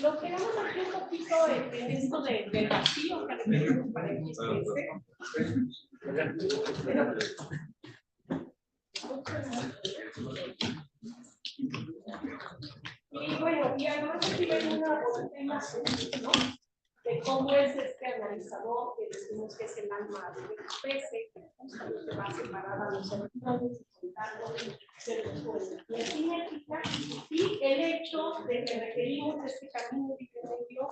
Lo quedamos aquí un poquito en esto del vacío que requerimos para el y bueno, y además aquí ven una imagen, ¿no? De cómo es este analizador que decimos que es el alma del especie, que justamente va a separar a los electrones y contarlos de los energía cinética, y el hecho de que requerimos este camino intermedio,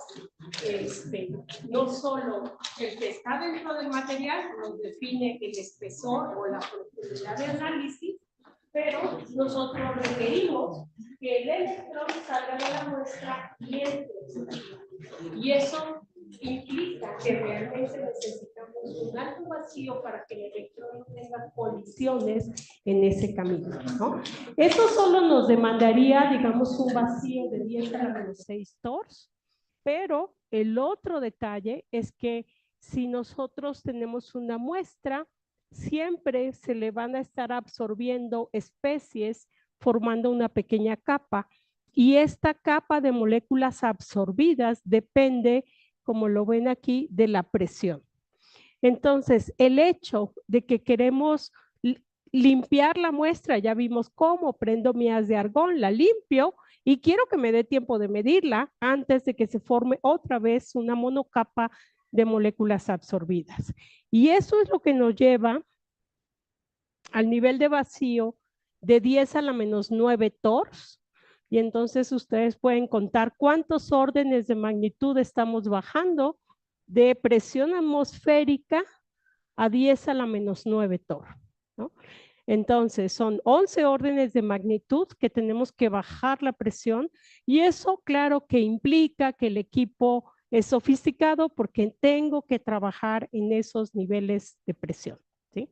no solo el que está dentro del material nos define el espesor o la profundidad de análisis, pero nosotros requerimos que el electrón salga de la muestra y entre. Y eso implica que realmente necesitamos un alto vacío para que el electrón no tenga colisiones en ese camino, ¿no? Eso solo nos demandaría, digamos, un vacío de 10 a la menos 6 torrs, pero el otro detalle es que si nosotros tenemos una muestra, siempre se le van a estar absorbiendo especies formando una pequeña capa, y esta capa de moléculas absorbidas depende, como lo ven aquí, de la presión. Entonces, el hecho de que queremos limpiar la muestra, ya vimos cómo prendo mi haz de argón, la limpio y quiero que me dé tiempo de medirla antes de que se forme otra vez una monocapa de moléculas absorbidas. Y eso es lo que nos lleva al nivel de vacío de 10 a la menos 9 torrs. Y entonces ustedes pueden contar cuántos órdenes de magnitud estamos bajando de presión atmosférica a 10 a la menos 9 torr, ¿no? Entonces, son 11 órdenes de magnitud que tenemos que bajar la presión, y eso, claro, que implica que el equipo es sofisticado porque tengo que trabajar en esos niveles de presión, ¿sí?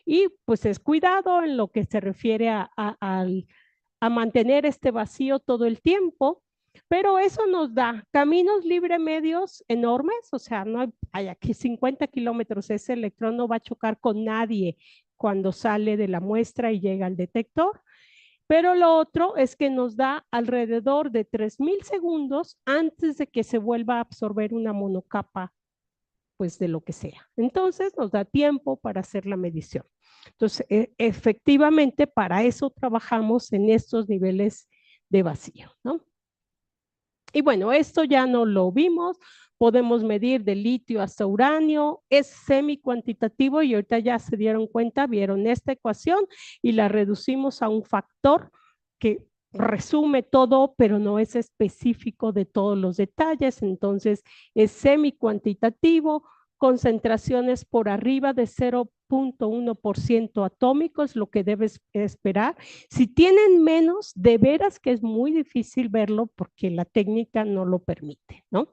Y pues es cuidado en lo que se refiere a mantener este vacío todo el tiempo, pero eso nos da caminos libre medios enormes, o sea, no hay aquí 50 kilómetros, ese electrón no va a chocar con nadie cuando sale de la muestra y llega al detector, pero lo otro es que nos da alrededor de 3000 segundos antes de que se vuelva a absorber una monocapa, pues de lo que sea. Entonces nos da tiempo para hacer la medición. Entonces, efectivamente, para eso trabajamos en estos niveles de vacío, ¿no? Y bueno, esto ya no lo vimos, podemos medir de litio hasta uranio, es semi-cuantitativo y ahorita ya se dieron cuenta, vieron esta ecuación y la reducimos a un factor que resume todo, pero no es específico de todos los detalles, entonces es semi-cuantitativo, concentraciones por arriba de 0.1% atómicos, lo que debes esperar. Si tienen menos, de veras que es muy difícil verlo porque la técnica no lo permite, ¿no?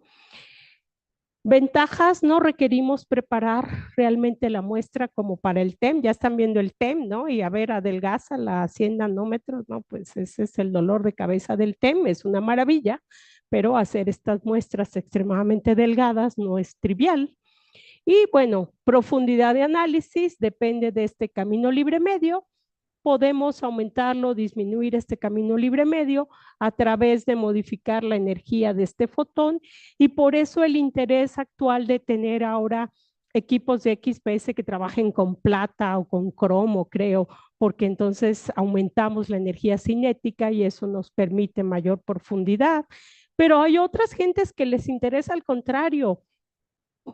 Ventajas, no requerimos preparar realmente la muestra como para el TEM, ya están viendo el TEM, ¿no? Y a ver, adelgaza la 100 nanómetros, ¿no? Pues ese es el dolor de cabeza del TEM, es una maravilla, pero hacer estas muestras extremadamente delgadas no es trivial. Y bueno, profundidad de análisis depende de este camino libre medio. Podemos aumentarlo, disminuir este camino libre medio a través de modificar la energía de este fotón, y por eso el interés actual de tener ahora equipos de XPS que trabajen con plata o con cromo, creo, porque entonces aumentamos la energía cinética y eso nos permite mayor profundidad. Pero hay otras gentes que les interesa al contrario,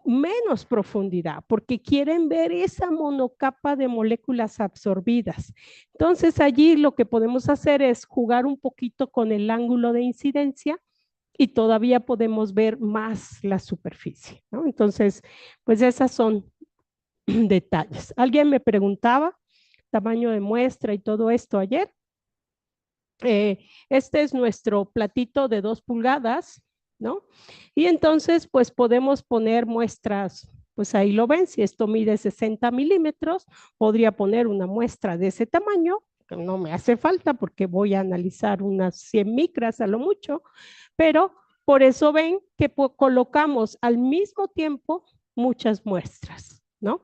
menos profundidad, porque quieren ver esa monocapa de moléculas absorbidas. Entonces allí lo que podemos hacer es jugar un poquito con el ángulo de incidencia y todavía podemos ver más la superficie, ¿no? Entonces, pues esas son detalles. Alguien me preguntaba tamaño de muestra y todo esto ayer. Este es nuestro platito de 2 pulgadas, ¿no? Y entonces, pues podemos poner muestras, pues ahí lo ven, si esto mide 60 milímetros, podría poner una muestra de ese tamaño, que no me hace falta porque voy a analizar unas 100 micras a lo mucho, pero por eso ven que colocamos al mismo tiempo muchas muestras, ¿no?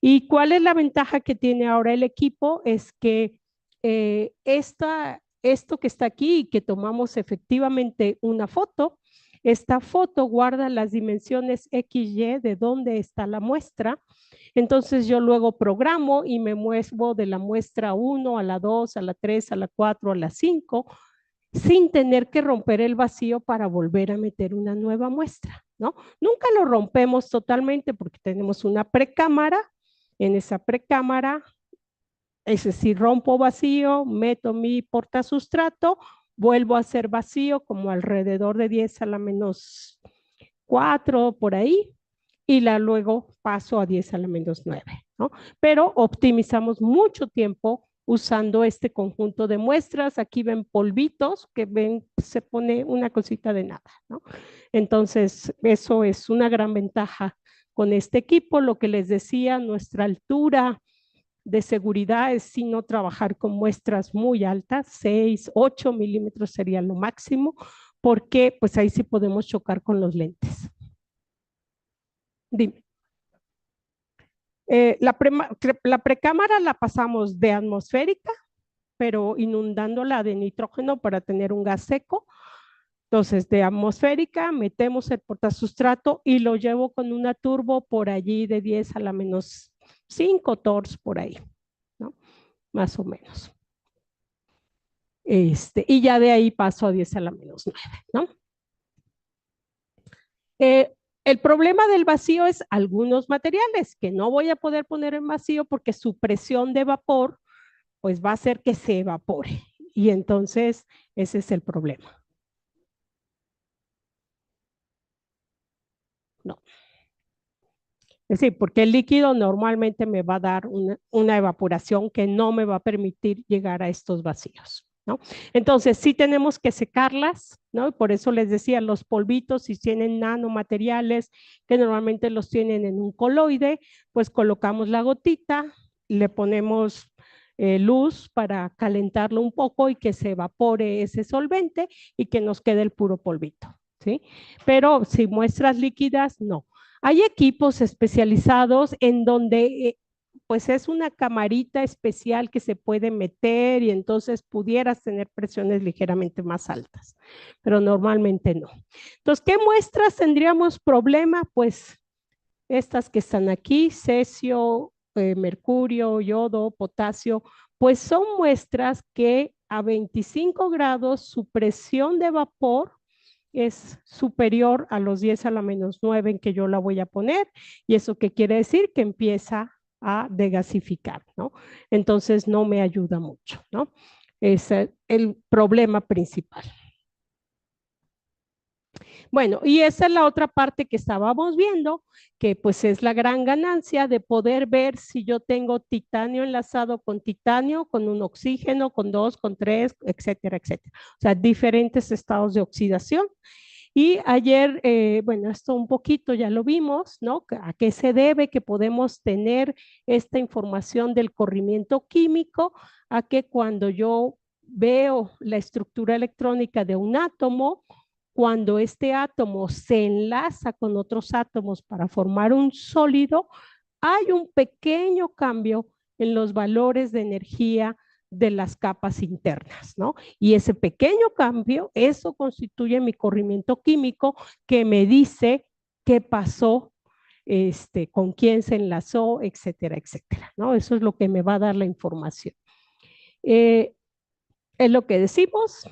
¿Y cuál es la ventaja que tiene ahora el equipo? Es que esto que está aquí y que tomamos efectivamente una foto, esta foto guarda las dimensiones XY de dónde está la muestra. Entonces yo luego programo y me muevo de la muestra 1 a la 2, a la 3, a la 4, a la 5, sin tener que romper el vacío para volver a meter una nueva muestra, ¿no? Nunca lo rompemos totalmente porque tenemos una precámara. En esa precámara, es decir, rompo vacío, meto mi portasustrato, vuelvo a hacer vacío como alrededor de 10 a la menos 4 por ahí, y luego paso a 10 a la menos 9, ¿no? Pero optimizamos mucho tiempo usando este conjunto de muestras. Aquí ven polvitos, que ven, se pone una cosita de nada, ¿no? Entonces, eso es una gran ventaja con este equipo. Lo que les decía, nuestra altura de seguridad es si no trabajar con muestras muy altas, 6, 8 milímetros sería lo máximo, porque pues ahí sí podemos chocar con los lentes. Dime. La precámara la pasamos de atmosférica, pero inundándola de nitrógeno para tener un gas seco. Entonces, de atmosférica metemos el portasustrato y lo llevo con una turbo por allí de 10 a la menos 5 torrs por ahí, ¿no? Más o menos. Y ya de ahí paso a 10 a la menos 9, ¿no? El problema del vacío es algunos materiales que no voy a poder poner en vacío porque su presión de vapor pues va a hacer que se evapore. Y entonces ese es el problema. No. Es decir, porque el líquido normalmente me va a dar una evaporación que no me va a permitir llegar a estos vacíos, ¿no? Entonces, sí tenemos que secarlas, ¿no? Y por eso les decía, los polvitos, si tienen nanomateriales, que normalmente los tienen en un coloide, pues colocamos la gotita, le ponemos luz para calentarlo un poco y que se evapore ese solvente y que nos quede el puro polvito, ¿sí? Pero si muestras líquidas, no. Hay equipos especializados en donde pues es una camarita especial que se puede meter y entonces pudieras tener presiones ligeramente más altas, pero normalmente no. Entonces, ¿qué muestras tendríamos problema? Pues estas que están aquí, cesio, mercurio, yodo, potasio, pues son muestras que a 25 grados su presión de vapor es superior a los 10 a la menos 9 en que yo la voy a poner, y eso qué quiere decir que empieza a degasificar, ¿no? Entonces no me ayuda mucho, ¿no? Es el problema principal. Bueno, y esa es la otra parte que estábamos viendo, que pues es la gran ganancia de poder ver si yo tengo titanio enlazado con titanio, con un oxígeno, con 2, con 3, etcétera, etcétera. O sea, diferentes estados de oxidación. Y ayer, bueno, esto un poquito ya lo vimos, ¿no? ¿A qué se debe que podemos tener esta información del corrimiento químico? A que cuando yo veo la estructura electrónica de un átomo, cuando este átomo se enlaza con otros átomos para formar un sólido, hay un pequeño cambio en los valores de energía de las capas internas, ¿no? Y ese pequeño cambio, eso constituye mi corrimiento químico que me dice qué pasó, con quién se enlazó, etcétera, etcétera, ¿no? Eso es lo que me va a dar la información. Es lo que decimos,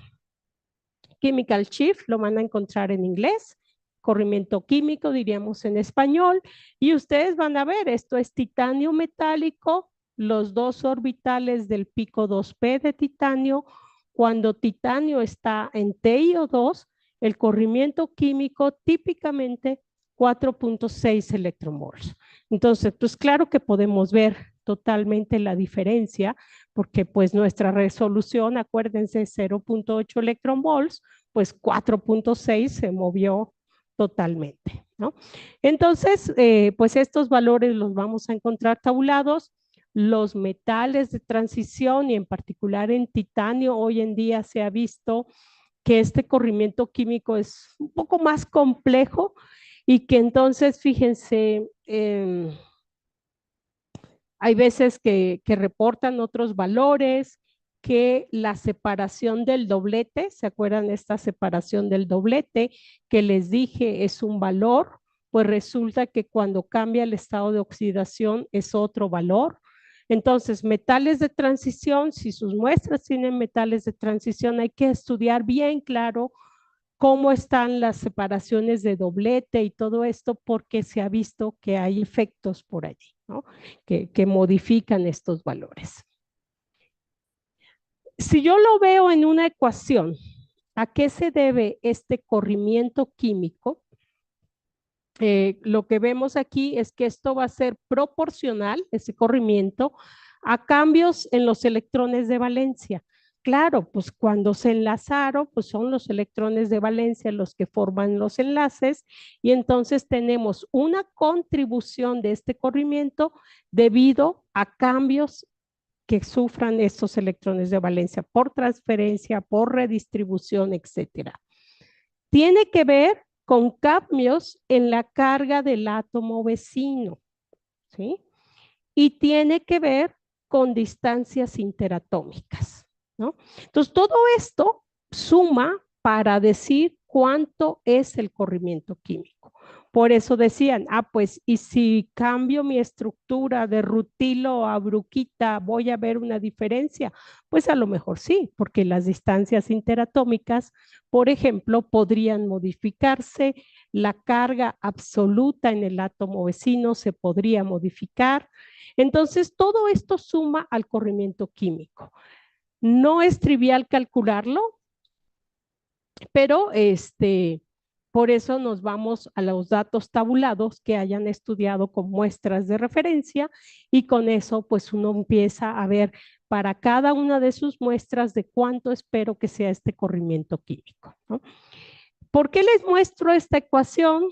chemical shift, lo van a encontrar en inglés, corrimiento químico, diríamos en español, y ustedes van a ver, esto es titanio metálico, los dos orbitales del pico 2p de titanio. Cuando titanio está en TiO2, el corrimiento químico típicamente 4.6 electromoles. Entonces, pues claro que podemos ver totalmente la diferencia, porque pues nuestra resolución, acuérdense, 0.8 electromoles, pues 4.6 se movió totalmente, ¿no? Entonces, pues estos valores los vamos a encontrar tabulados. Los metales de transición y en particular en titanio, hoy en día se ha visto que este corrimiento químico es un poco más complejo y que entonces, fíjense, hay veces que reportan otros valores que la separación del doblete, ¿se acuerdan esta separación del doblete que les dije es un valor? Pues resulta que cuando cambia el estado de oxidación es otro valor. Entonces, metales de transición, si sus muestras tienen metales de transición, hay que estudiar bien claro cómo están las separaciones de doblete y todo esto, porque se ha visto que hay efectos por allí, ¿no? que modifican estos valores. Si yo lo veo en una ecuación, ¿a qué se debe este corrimiento químico? Lo que vemos aquí es que esto va a ser proporcional, ese corrimiento, a cambios en los electrones de valencia. Claro, pues cuando se enlazaron, pues son los electrones de valencia los que forman los enlaces y entonces tenemos una contribución de este corrimiento debido a cambios que sufran estos electrones de valencia por transferencia, por redistribución, etcétera. Tiene que ver con cambios en la carga del átomo vecino, ¿sí? Y tiene que ver con distancias interatómicas, ¿no? Entonces, todo esto suma para decir cuánto es el corrimiento químico. Por eso decían, pues, y si cambio mi estructura de rutilo a bruquita, ¿voy a ver una diferencia? Pues a lo mejor sí, porque las distancias interatómicas, por ejemplo, podrían modificarse, la carga absoluta en el átomo vecino se podría modificar. Entonces, todo esto suma al corrimiento químico. No es trivial calcularlo, pero por eso nos vamos a los datos tabulados que hayan estudiado con muestras de referencia y con eso pues uno empieza a ver para cada una de sus muestras de cuánto espero que sea este corrimiento químico, ¿no? ¿Por qué les muestro esta ecuación?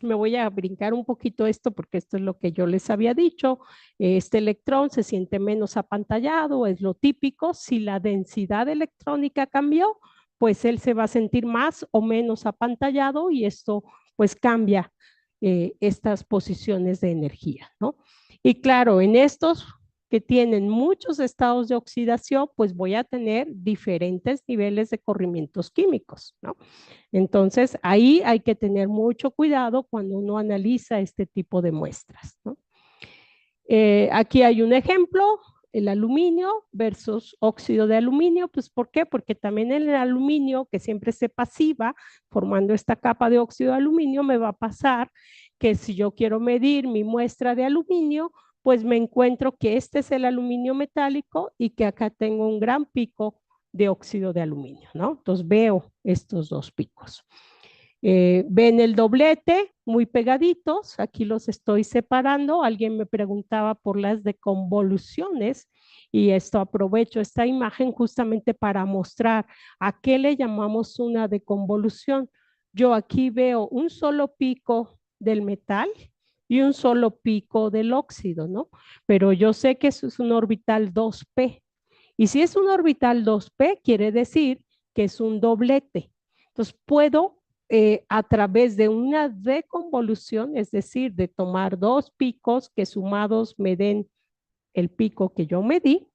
Me voy a brincar un poquito esto porque esto es lo que yo les había dicho. Este electrón se siente menos apantallado, es lo típico. Si la densidad electrónica cambió, pues él se va a sentir más o menos apantallado y esto pues cambia estas posiciones de energía, ¿no? Y claro, en estos que tienen muchos estados de oxidación, pues voy a tener diferentes niveles de corrimientos químicos, ¿no? Entonces, ahí hay que tener mucho cuidado cuando uno analiza este tipo de muestras, ¿no? Aquí hay un ejemplo, el aluminio versus óxido de aluminio. Pues, ¿por qué? Porque también el aluminio, que siempre se pasiva formando esta capa de óxido de aluminio, me va a pasar que si yo quiero medir mi muestra de aluminio, pues me encuentro que este es el aluminio metálico y que acá tengo un gran pico de óxido de aluminio, ¿no? Entonces veo estos dos picos. Ven el doblete muy pegaditos, aquí los estoy separando. Alguien me preguntaba por las deconvoluciones y esto aprovecho esta imagen justamente para mostrar a qué le llamamos una deconvolución. Yo aquí veo un solo pico del metal y un solo pico del óxido, ¿no? Pero yo sé que eso es un orbital 2p. Y si es un orbital 2p, quiere decir que es un doblete. Entonces, puedo a través de una deconvolución, es decir, de tomar dos picos que sumados me den el pico que yo medí,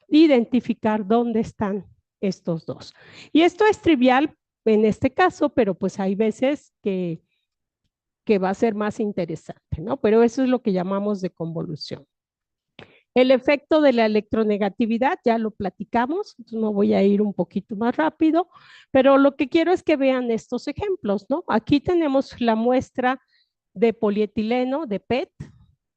identificar dónde están estos dos. Y esto es trivial en este caso, pero pues hay veces que va a ser más interesante, ¿no? Pero eso es lo que llamamos deconvolución. El efecto de la electronegatividad ya lo platicamos, entonces no voy a ir un poquito más rápido, pero lo que quiero es que vean estos ejemplos, ¿no? Aquí tenemos la muestra de polietileno, de PET,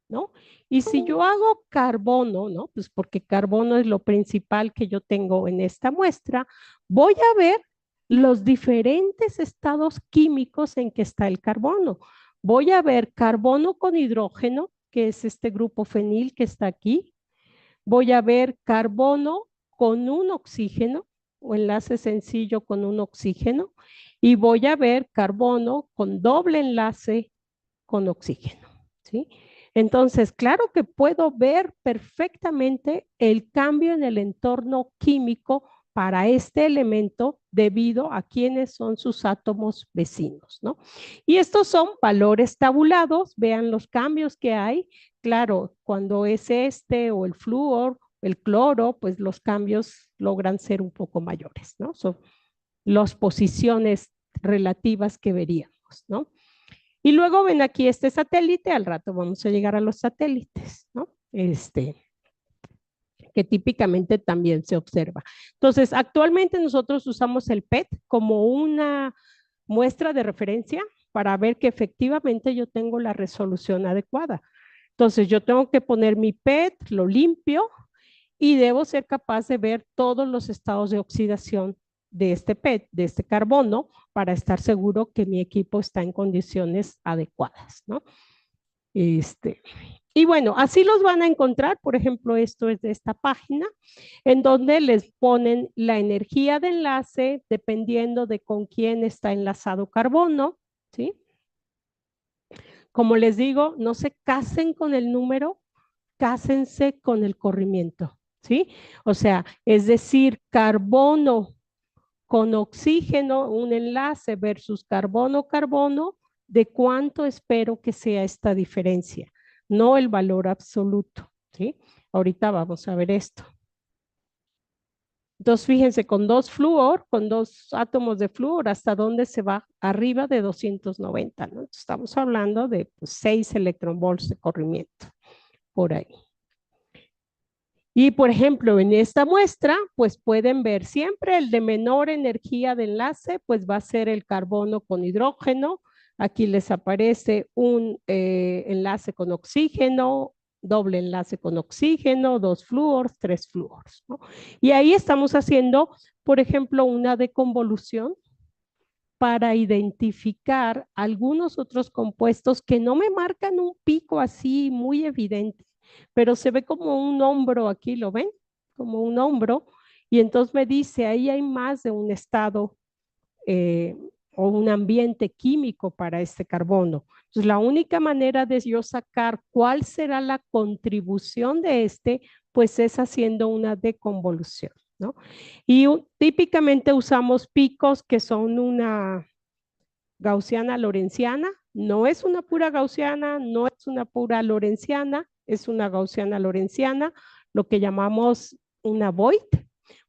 ¿no? Y si yo hago carbono, ¿no? Pues porque carbono es lo principal que yo tengo en esta muestra, voy a ver los diferentes estados químicos en que está el carbono. Voy a ver carbono con hidrógeno, que es este grupo fenil que está aquí. Voy a ver carbono con un oxígeno o enlace sencillo con un oxígeno y voy a ver carbono con doble enlace con oxígeno, ¿sí? Entonces, claro que puedo ver perfectamente el cambio en el entorno químico para este elemento debido a quiénes son sus átomos vecinos, ¿no? Y estos son valores tabulados, vean los cambios que hay. Claro, cuando es este o el flúor el cloro, pues los cambios logran ser un poco mayores, ¿no? Son las posiciones relativas que veríamos, ¿no? Y luego ven aquí este satélite, al rato vamos a llegar a los satélites, ¿no? Que típicamente también se observa. Entonces, actualmente nosotros usamos el PET como una muestra de referencia para ver que efectivamente yo tengo la resolución adecuada. Entonces, yo tengo que poner mi PET, lo limpio y debo ser capaz de ver todos los estados de oxidación de este PET, de este carbono, para estar seguro que mi equipo está en condiciones adecuadas, ¿no? Y bueno, así los van a encontrar. Por ejemplo, esto es de esta página, en donde les ponen la energía de enlace dependiendo de con quién está enlazado carbono, ¿sí? Como les digo, no se casen con el número, cásense con el corrimiento, ¿sí? O sea, es decir, carbono con oxígeno, un enlace versus carbono-carbono, ¿de cuánto espero que sea esta diferencia? No el valor absoluto, ¿sí? Ahorita vamos a ver esto. Entonces, fíjense, con con dos átomos de flúor, ¿hasta dónde se va? Arriba de 290, ¿no? Estamos hablando de 6 electronvolts de corrimiento, por ahí. Y, por ejemplo, en esta muestra, pues pueden ver siempre el de menor energía de enlace, pues va a ser el carbono con hidrógeno. Aquí les aparece un enlace con oxígeno, doble enlace con oxígeno, 2 flúors, 3 flúors, ¿no? Y ahí estamos haciendo, por ejemplo, una deconvolución para identificar algunos otros compuestos que no me marcan un pico así muy evidente, pero se ve como un hombro aquí, ¿lo ven? Como un hombro, y entonces me dice, ahí hay más de un estado o un ambiente químico para este carbono. Entonces, la única manera de yo sacar cuál será la contribución de pues es haciendo una deconvolución, ¿no? Y típicamente usamos picos que son una gaussiana lorenciana, no es una pura gaussiana, no es una pura lorenciana, es una gaussiana lorenciana, lo que llamamos una Voigt,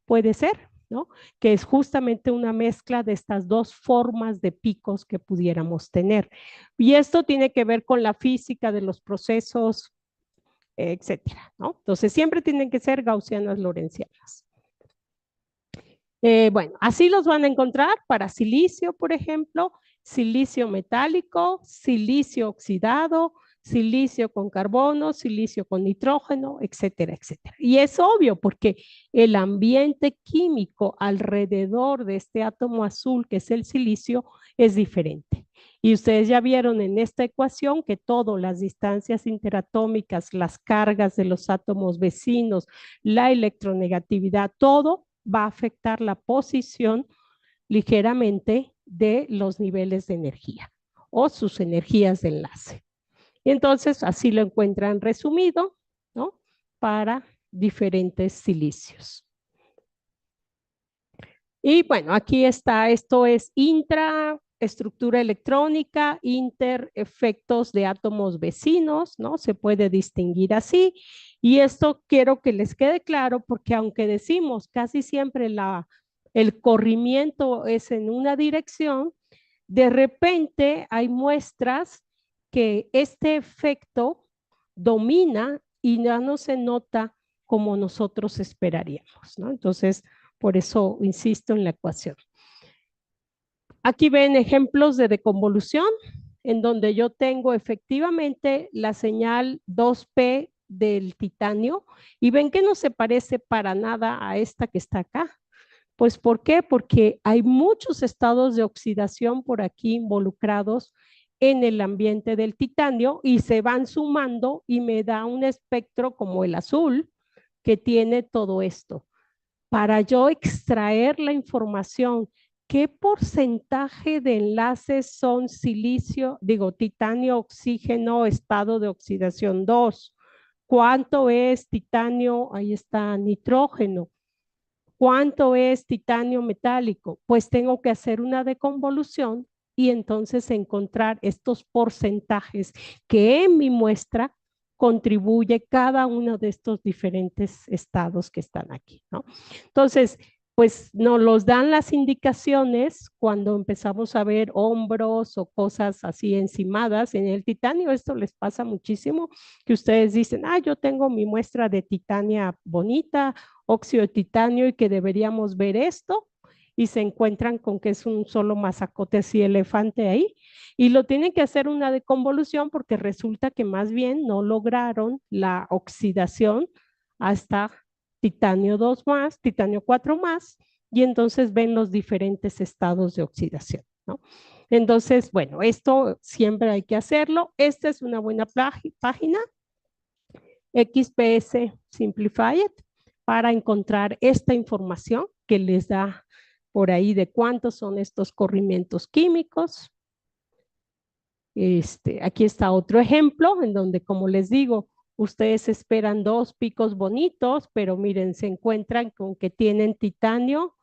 puede ser, ¿no? Que es justamente una mezcla de estas dos formas de picos que pudiéramos tener. Y esto tiene que ver con la física de los procesos, etcétera, ¿no? Entonces siempre tienen que ser gaussianas lorencianas. Bueno, así los van a encontrar para silicio, por ejemplo, silicio metálico, silicio oxidado, silicio con carbono, silicio con nitrógeno, etcétera, etcétera. Y es obvio porque el ambiente químico alrededor de este átomo azul, que es el silicio, es diferente. Y ustedes ya vieron en esta ecuación que todo, las distancias interatómicas, las cargas de los átomos vecinos, la electronegatividad, todo va a afectar la posición ligeramente de los niveles de energía o sus energías de enlace. Y entonces así lo encuentran resumido, ¿no? Para diferentes silicios. Y bueno, aquí está, esto es intraestructura electrónica, interefectos de átomos vecinos, ¿no? Se puede distinguir así. Y esto quiero que les quede claro porque aunque decimos casi siempre el corrimiento es en una dirección, de repente hay muestras que este efecto domina y ya no se nota como nosotros esperaríamos, ¿no? Entonces, por eso insisto en la ecuación. Aquí ven ejemplos de deconvolución en donde yo tengo efectivamente la señal 2P del titanio y ven que no se parece para nada a esta que está acá. Pues ¿por qué? Porque hay muchos estados de oxidación por aquí involucrados en el ambiente del titanio y se van sumando y me da un espectro como el azul que tiene todo esto. Para yo extraer la información, ¿qué porcentaje de enlaces son silicio, titanio, oxígeno, estado de oxidación 2? ¿Cuánto es titanio? Ahí está nitrógeno. ¿Cuánto es titanio metálico? Pues tengo que hacer una deconvolución y entonces encontrar estos porcentajes que en mi muestra contribuye cada uno de estos diferentes estados que están aquí, ¿no? Entonces, pues nos los dan las indicaciones cuando empezamos a ver hombros o cosas así encimadas en el titanio. Esto les pasa muchísimo, que ustedes dicen, yo tengo mi muestra de titania bonita, óxido de titanio, y que deberíamos ver esto, y se encuentran con que es un solo mazacote así elefante ahí, y lo tienen que hacer una deconvolución porque resulta que más bien no lograron la oxidación hasta titanio 2 más, titanio 4 más, y entonces ven los diferentes estados de oxidación, ¿no? Entonces, bueno, esto siempre hay que hacerlo. Esta es una buena página, XPS Simplified, para encontrar esta información que les da por ahí de cuántos son estos corrimientos químicos. Aquí está otro ejemplo en donde, como les digo, ustedes esperan dos picos bonitos, pero miren, se encuentran con que tienen titanio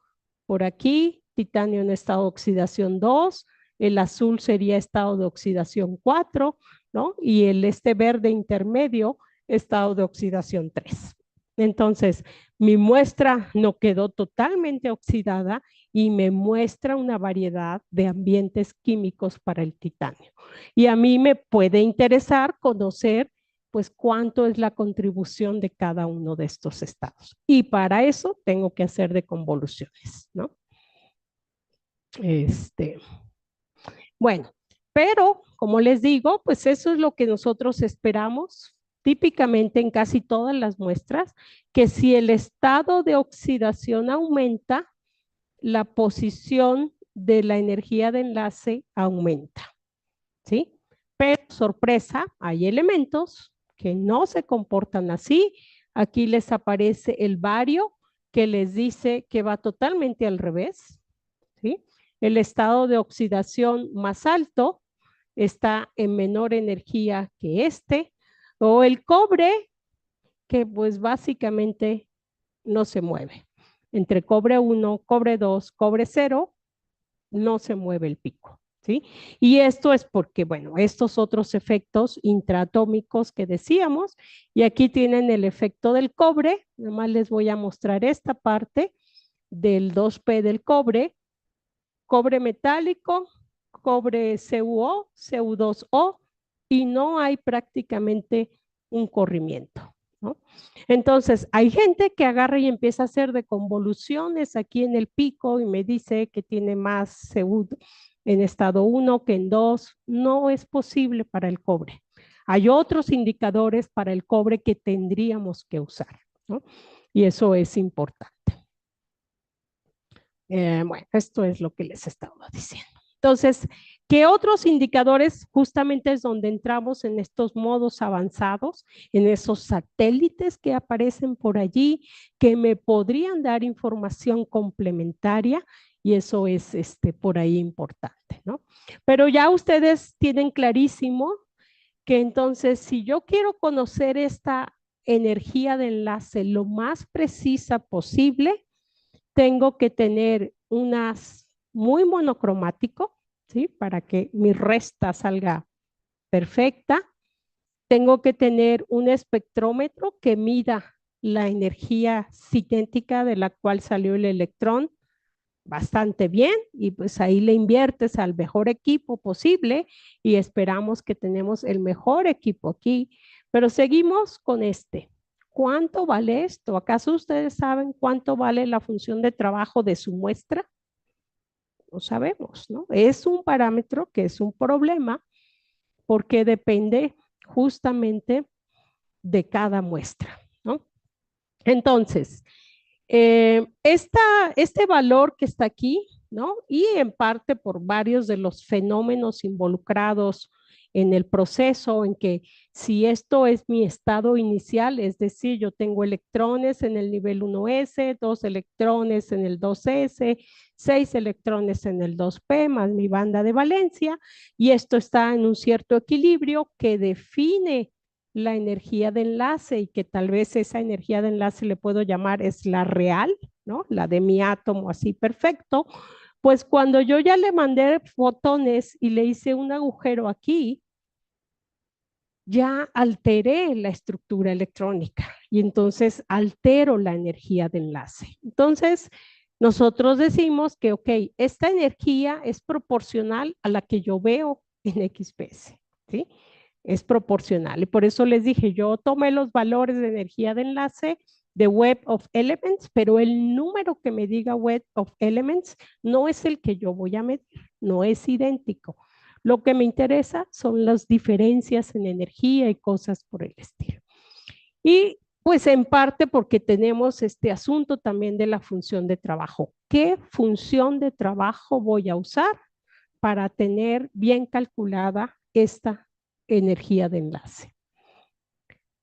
por aquí, titanio en estado de oxidación 2, el azul sería estado de oxidación 4, ¿no? Y el verde intermedio, estado de oxidación 3. Entonces, mi muestra no quedó totalmente oxidada y me muestra una variedad de ambientes químicos para el titanio. Y a mí me puede interesar conocer pues cuánto es la contribución de cada uno de estos estados. Y para eso tengo que hacer deconvoluciones, ¿no? Bueno, pero como les digo, pues eso es lo que nosotros esperamos típicamente en casi todas las muestras, que si el estado de oxidación aumenta, la posición de la energía de enlace aumenta, ¿sí? Pero sorpresa, hay elementos que no se comportan así. Aquí les aparece el bario que les dice que va totalmente al revés, ¿sí? El estado de oxidación más alto está en menor energía que o el cobre, que pues básicamente no se mueve. Entre cobre 1, cobre 2, cobre 0, no se mueve el pico, ¿sí? Y esto es porque, bueno, estos otros efectos intraatómicos que decíamos, y aquí tienen el efecto del cobre, nomás les voy a mostrar esta parte del 2P del cobre metálico, cobre CuO, Cu2O, y no hay prácticamente un corrimiento, ¿no? Entonces, hay gente que agarra y empieza a hacer deconvoluciones aquí en el pico y me dice que tiene más Cu en estado 1 que en 2. No es posible para el cobre. Hay otros indicadores para el cobre que tendríamos que usar, ¿no? Y eso es importante. Bueno, esto es lo que les estaba diciendo. Entonces, ¿qué otros indicadores? Justamente es donde entramos en estos modos avanzados, en esos satélites que aparecen por allí, que me podrían dar información complementaria, y eso es por ahí importante, ¿no? Pero ya ustedes tienen clarísimo que entonces, si yo quiero conocer esta energía de enlace lo más precisa posible, tengo que tener unas muy monocromático, ¿sí? Para que mi resta salga perfecta. Tengo que tener un espectrómetro que mida la energía cinética de la cual salió el electrón bastante bien, y pues ahí le inviertes al mejor equipo posible y esperamos que tenemos el mejor equipo aquí. Pero seguimos con ¿Cuánto vale esto? ¿Acaso ustedes saben cuánto vale la función de trabajo de su muestra? No sabemos, ¿no? Es un parámetro que es un problema porque depende justamente de cada muestra, ¿no? Entonces, este valor que está aquí, ¿no? Y en parte por varios de los fenómenos involucrados en el proceso, en que si esto es mi estado inicial, es decir, yo tengo electrones en el nivel 1s, 2 electrones en el 2s, 6 electrones en el 2p, más mi banda de valencia, y esto está en un cierto equilibrio que define la energía de enlace, y que tal vez esa energía de enlace le puedo llamar es la real, ¿no? La de mi átomo así perfecto. Pues cuando yo ya le mandé fotones y le hice un agujero aquí, ya alteré la estructura electrónica y entonces altero la energía de enlace. Entonces, nosotros decimos que, ok, esta energía es proporcional a la que yo veo en XPS, ¿sí? Es proporcional. Y por eso les dije, yo tomé los valores de energía de enlace de Web of Elements, pero el número que me diga Web of Elements no es el que yo voy a medir, no es idéntico. Lo que me interesa son las diferencias en energía y cosas por el estilo. Y pues en parte porque tenemos este asunto también de la función de trabajo. ¿Qué función de trabajo voy a usar para tener bien calculada esta energía de enlace?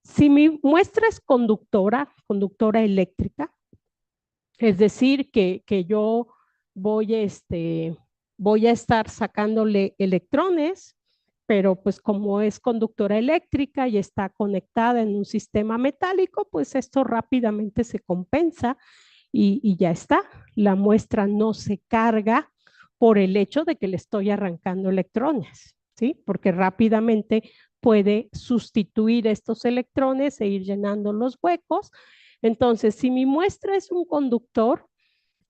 Si mi muestra es conductora eléctrica, es decir, que yo voy a estar sacándole electrones, pero pues como es conductora eléctrica y está conectada en un sistema metálico, pues esto rápidamente se compensa y ya está. La muestra no se carga por el hecho de que le estoy arrancando electrones, ¿sí? Porque rápidamente puede sustituir estos electrones e ir llenando los huecos. Entonces, si mi muestra es un conductor,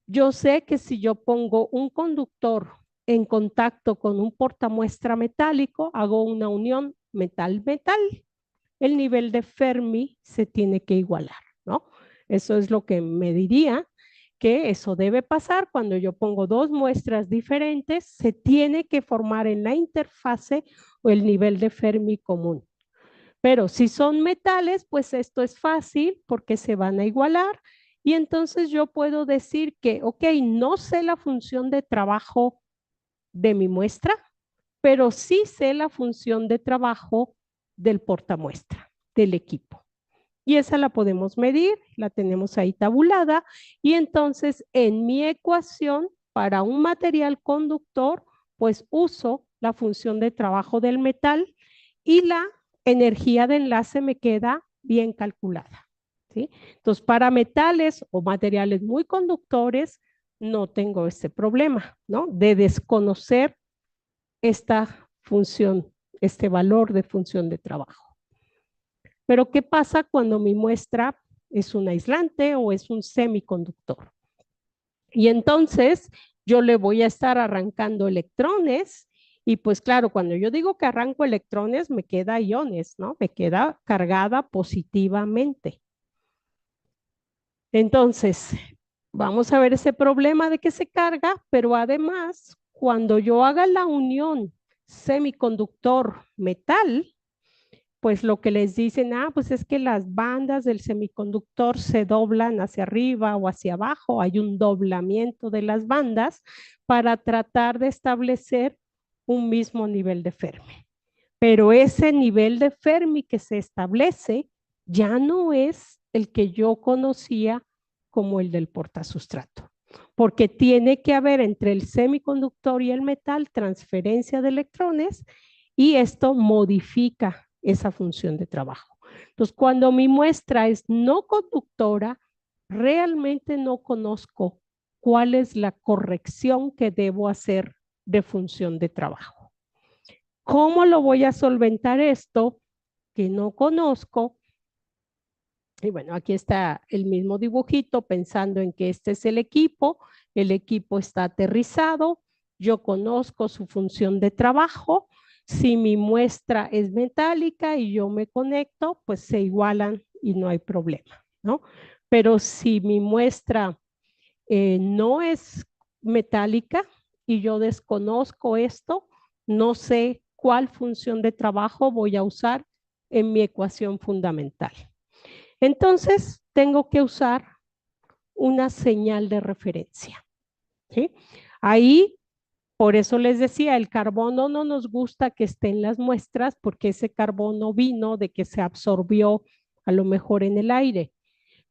yo sé que si yo pongo un conductor en contacto con un portamuestra metálico, hago una unión metal-metal, el nivel de Fermi se tiene que igualar, ¿no? Eso es lo que me diría que eso debe pasar cuando yo pongo dos muestras diferentes, se tiene que formar en la interfase o el nivel de Fermi común. Pero si son metales, pues esto es fácil porque se van a igualar y entonces yo puedo decir que, ok, no sé la función de trabajo de mi muestra, pero sí sé la función de trabajo del portamuestra, del equipo. Y esa la podemos medir, la tenemos ahí tabulada y entonces en mi ecuación para un material conductor, pues uso la función de trabajo del metal y la energía de enlace me queda bien calculada, ¿sí? Entonces, para metales o materiales muy conductores, no tengo este problema, ¿no? De desconocer esta función, este valor de función de trabajo. Pero, ¿qué pasa cuando mi muestra es un aislante o es un semiconductor? Y entonces, yo le voy a estar arrancando electrones y pues claro, cuando yo digo que arranco electrones, me queda iones, ¿no? Me queda cargada positivamente. Entonces, vamos a ver ese problema de que se carga, pero además, cuando yo haga la unión semiconductor-metal, pues lo que les dicen, pues es que las bandas del semiconductor se doblan hacia arriba o hacia abajo, hay un doblamiento de las bandas para tratar de establecer un mismo nivel de Fermi. Pero ese nivel de Fermi que se establece ya no es el que yo conocía como el del portasustrato, porque tiene que haber entre el semiconductor y el metal transferencia de electrones y esto modifica esa función de trabajo. Entonces, cuando mi muestra es no conductora, realmente no conozco cuál es la corrección que debo hacer de función de trabajo. ¿Cómo lo voy a solventar esto que no conozco? Y bueno, aquí está el mismo dibujito pensando en que este es el equipo está aterrizado, yo conozco su función de trabajo, si mi muestra es metálica y yo me conecto, pues se igualan y no hay problema, ¿no? Pero si mi muestra no es metálica y yo desconozco esto, no sé cuál función de trabajo voy a usar en mi ecuación fundamental. Entonces, tengo que usar una señal de referencia, ¿sí? Ahí, por eso les decía, el carbono no nos gusta que esté en las muestras porque ese carbono vino de que se absorbió a lo mejor en el aire,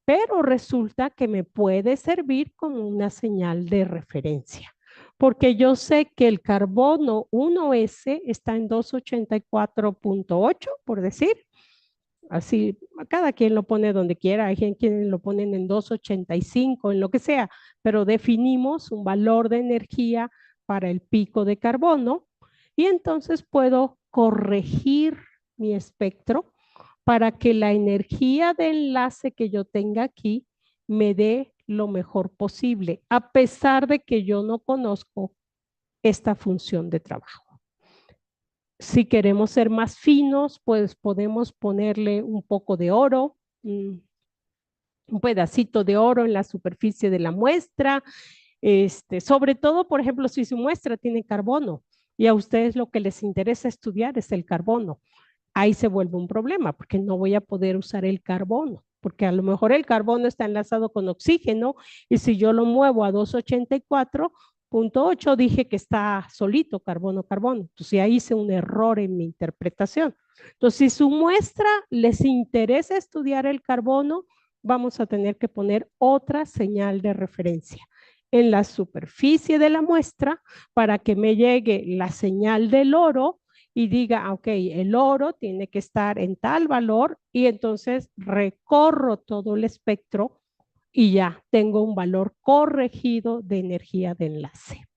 pero resulta que me puede servir como una señal de referencia, porque yo sé que el carbono 1S está en 284.8, por decir, así, cada quien lo pone donde quiera, hay quienes lo ponen en 285, en lo que sea, pero definimos un valor de energía para el pico de carbono y entonces puedo corregir mi espectro para que la energía de enlace que yo tenga aquí me dé lo mejor posible, a pesar de que yo no conozco esta función de trabajo. Si queremos ser más finos, pues podemos ponerle un poco de oro, un pedacito de oro en la superficie de la muestra, sobre todo, por ejemplo, si su muestra tiene carbono y a ustedes lo que les interesa estudiar es el carbono, ahí se vuelve un problema porque no voy a poder usar el carbono, porque a lo mejor el carbono está enlazado con oxígeno y si yo lo muevo a 284.8 dije que está solito carbono-carbono. Entonces ya hice un error en mi interpretación. Entonces, si su muestra les interesa estudiar el carbono, vamos a tener que poner otra señal de referencia en la superficie de la muestra para que me llegue la señal del oro y diga, ok, el oro tiene que estar en tal valor y entonces recorro todo el espectro y ya tengo un valor corregido de energía de enlace.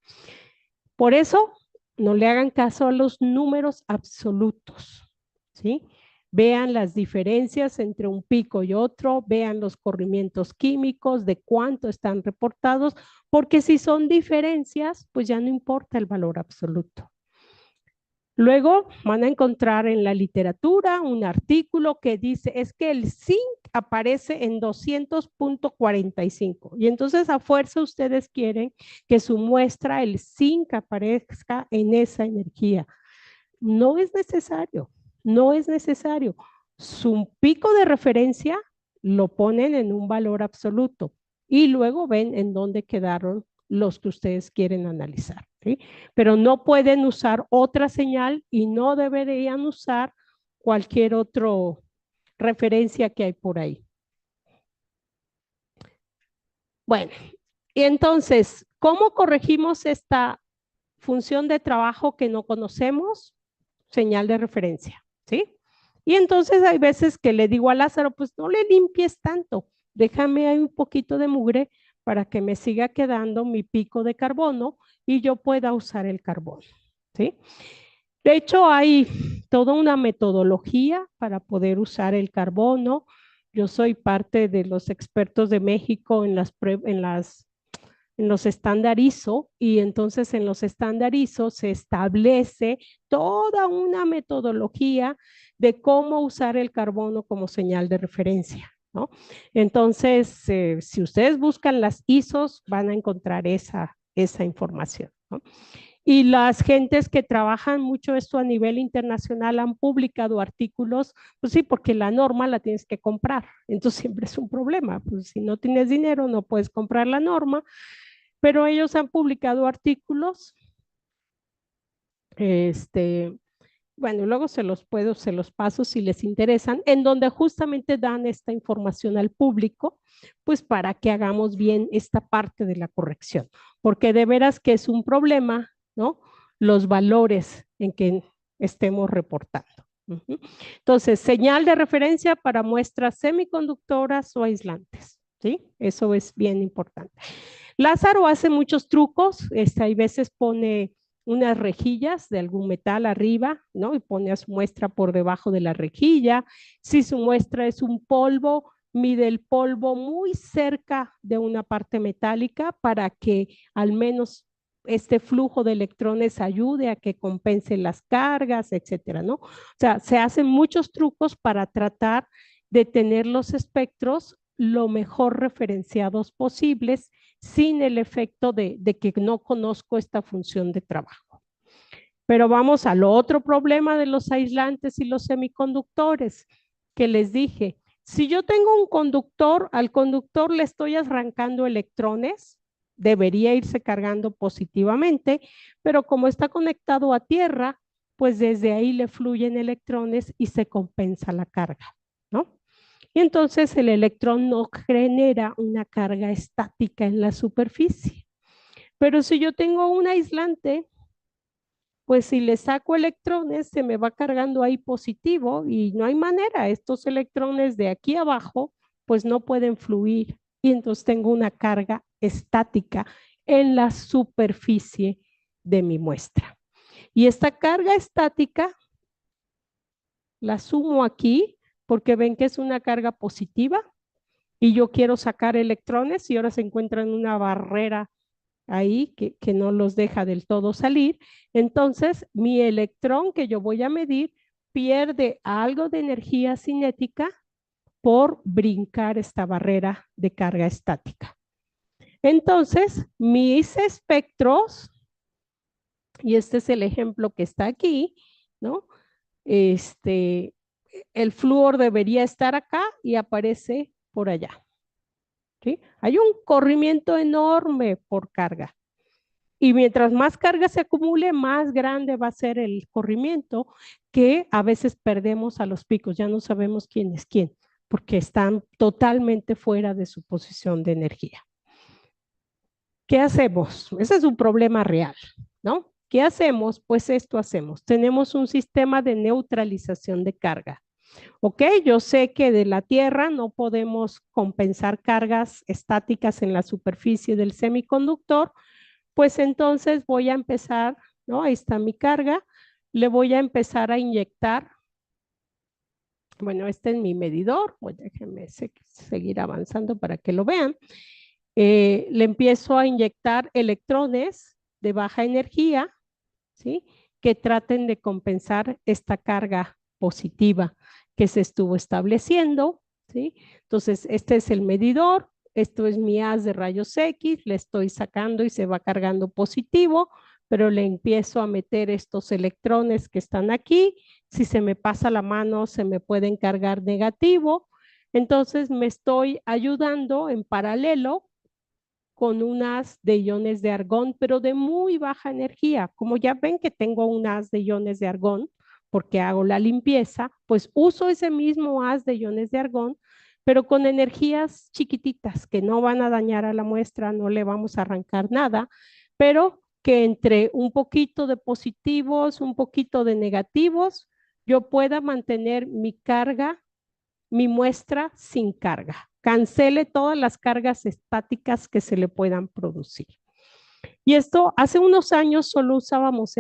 Por eso, no le hagan caso a los números absolutos, ¿sí? Vean las diferencias entre un pico y otro, vean los corrimientos químicos, de cuánto están reportados, porque si son diferencias, pues ya no importa el valor absoluto. Luego van a encontrar en la literatura un artículo que dice, es que el zinc aparece en 200.45 y entonces a fuerza ustedes quieren que su muestra, el zinc, aparezca en esa energía. No es necesario, no es necesario. Su pico de referencia lo ponen en un valor absoluto y luego ven en dónde quedaron los que ustedes quieren analizar, ¿sí? Pero no pueden usar otra señal y no deberían usar cualquier otra referencia que hay por ahí. Bueno, y entonces, ¿cómo corregimos esta función de trabajo que no conocemos? Señal de referencia, ¿sí? Y entonces hay veces que le digo a Lázaro, pues no le limpies tanto, déjame ahí un poquito de mugre para que me siga quedando mi pico de carbono y yo pueda usar el carbono, ¿sí? De hecho, hay toda una metodología para poder usar el carbono. Yo soy parte de los expertos de México en los estándar ISO y entonces en los estándar ISO se establece toda una metodología de cómo usar el carbono como señal de referencia, ¿no? Entonces, si ustedes buscan las ISOs, van a encontrar esa información, ¿no? Y las gentes que trabajan mucho esto a nivel internacional han publicado artículos, pues sí, porque la norma la tienes que comprar, entonces siempre es un problema, pues si no tienes dinero no puedes comprar la norma, pero ellos han publicado artículos, bueno, luego se los paso si les interesan, en donde justamente dan esta información al público, pues para que hagamos bien esta parte de la corrección, porque de veras que es un problema, ¿no? Los valores en que estemos reportando. Entonces, señal de referencia para muestras semiconductoras o aislantes, ¿sí? Eso es bien importante. Lázaro hace muchos trucos, hay veces pone unas rejillas de algún metal arriba, ¿no? Y pone a su muestra por debajo de la rejilla. Si su muestra es un polvo, mide el polvo muy cerca de una parte metálica para que al menos este flujo de electrones ayude a que compense las cargas, etcétera, ¿no? O sea, se hacen muchos trucos para tratar de tener los espectros lo mejor referenciados posibles sin el efecto de que no conozco esta función de trabajo. Pero vamos al otro problema de los aislantes y los semiconductores que les dije. Si yo tengo un conductor, al conductor le estoy arrancando electrones, debería irse cargando positivamente, pero como está conectado a tierra, pues desde ahí le fluyen electrones y se compensa la carga, ¿no? Y entonces el electrón no genera una carga estática en la superficie. Pero si yo tengo un aislante, pues si le saco electrones, se me va cargando ahí positivo y no hay manera. Estos electrones de aquí abajo, pues no pueden fluir. Y entonces tengo una carga estática en la superficie de mi muestra. Y esta carga estática la sumo aquí porque ven que es una carga positiva y yo quiero sacar electrones y ahora se encuentran una barrera ahí que no los deja del todo salir. Entonces, mi electrón que yo voy a medir pierde algo de energía cinética por brincar esta barrera de carga estática. Entonces, mis espectros, y este es el ejemplo que está aquí, ¿no? El flúor debería estar acá y aparece por allá. ¿Sí? Hay un corrimiento enorme por carga. Y mientras más carga se acumule, más grande va a ser el corrimiento, que a veces perdemos a los picos, ya no sabemos quién es quién, porque están totalmente fuera de su posición de energía. ¿Qué hacemos? Ese es un problema real, ¿no? ¿Qué hacemos? Pues esto hacemos. Tenemos un sistema de neutralización de carga. Ok, yo sé que de la Tierra no podemos compensar cargas estáticas en la superficie del semiconductor, pues entonces voy a empezar, ¿no? Ahí está mi carga, le voy a empezar a inyectar, bueno, este es mi medidor, déjenme seguir avanzando para que lo vean. Le empiezo a inyectar electrones de baja energía, ¿sí? Que traten de compensar esta carga positiva que se estuvo estableciendo, ¿sí? Entonces, este es el medidor, esto es mi haz de rayos X, le estoy sacando y se va cargando positivo, pero le empiezo a meter estos electrones que están aquí. Si se me pasa la mano, se me pueden cargar negativo. Entonces, me estoy ayudando en paralelo con un haz de iones de argón, pero de muy baja energía. Como ya ven que tengo un haz de iones de argón, porque hago la limpieza, pues uso ese mismo haz de iones de argón, pero con energías chiquititas que no van a dañar a la muestra, no le vamos a arrancar nada, pero que entre un poquito de positivos, un poquito de negativos, yo pueda mantener mi carga, mi muestra sin carga. Cancele todas las cargas estáticas que se le puedan producir. Y esto, hace unos años solo usábamos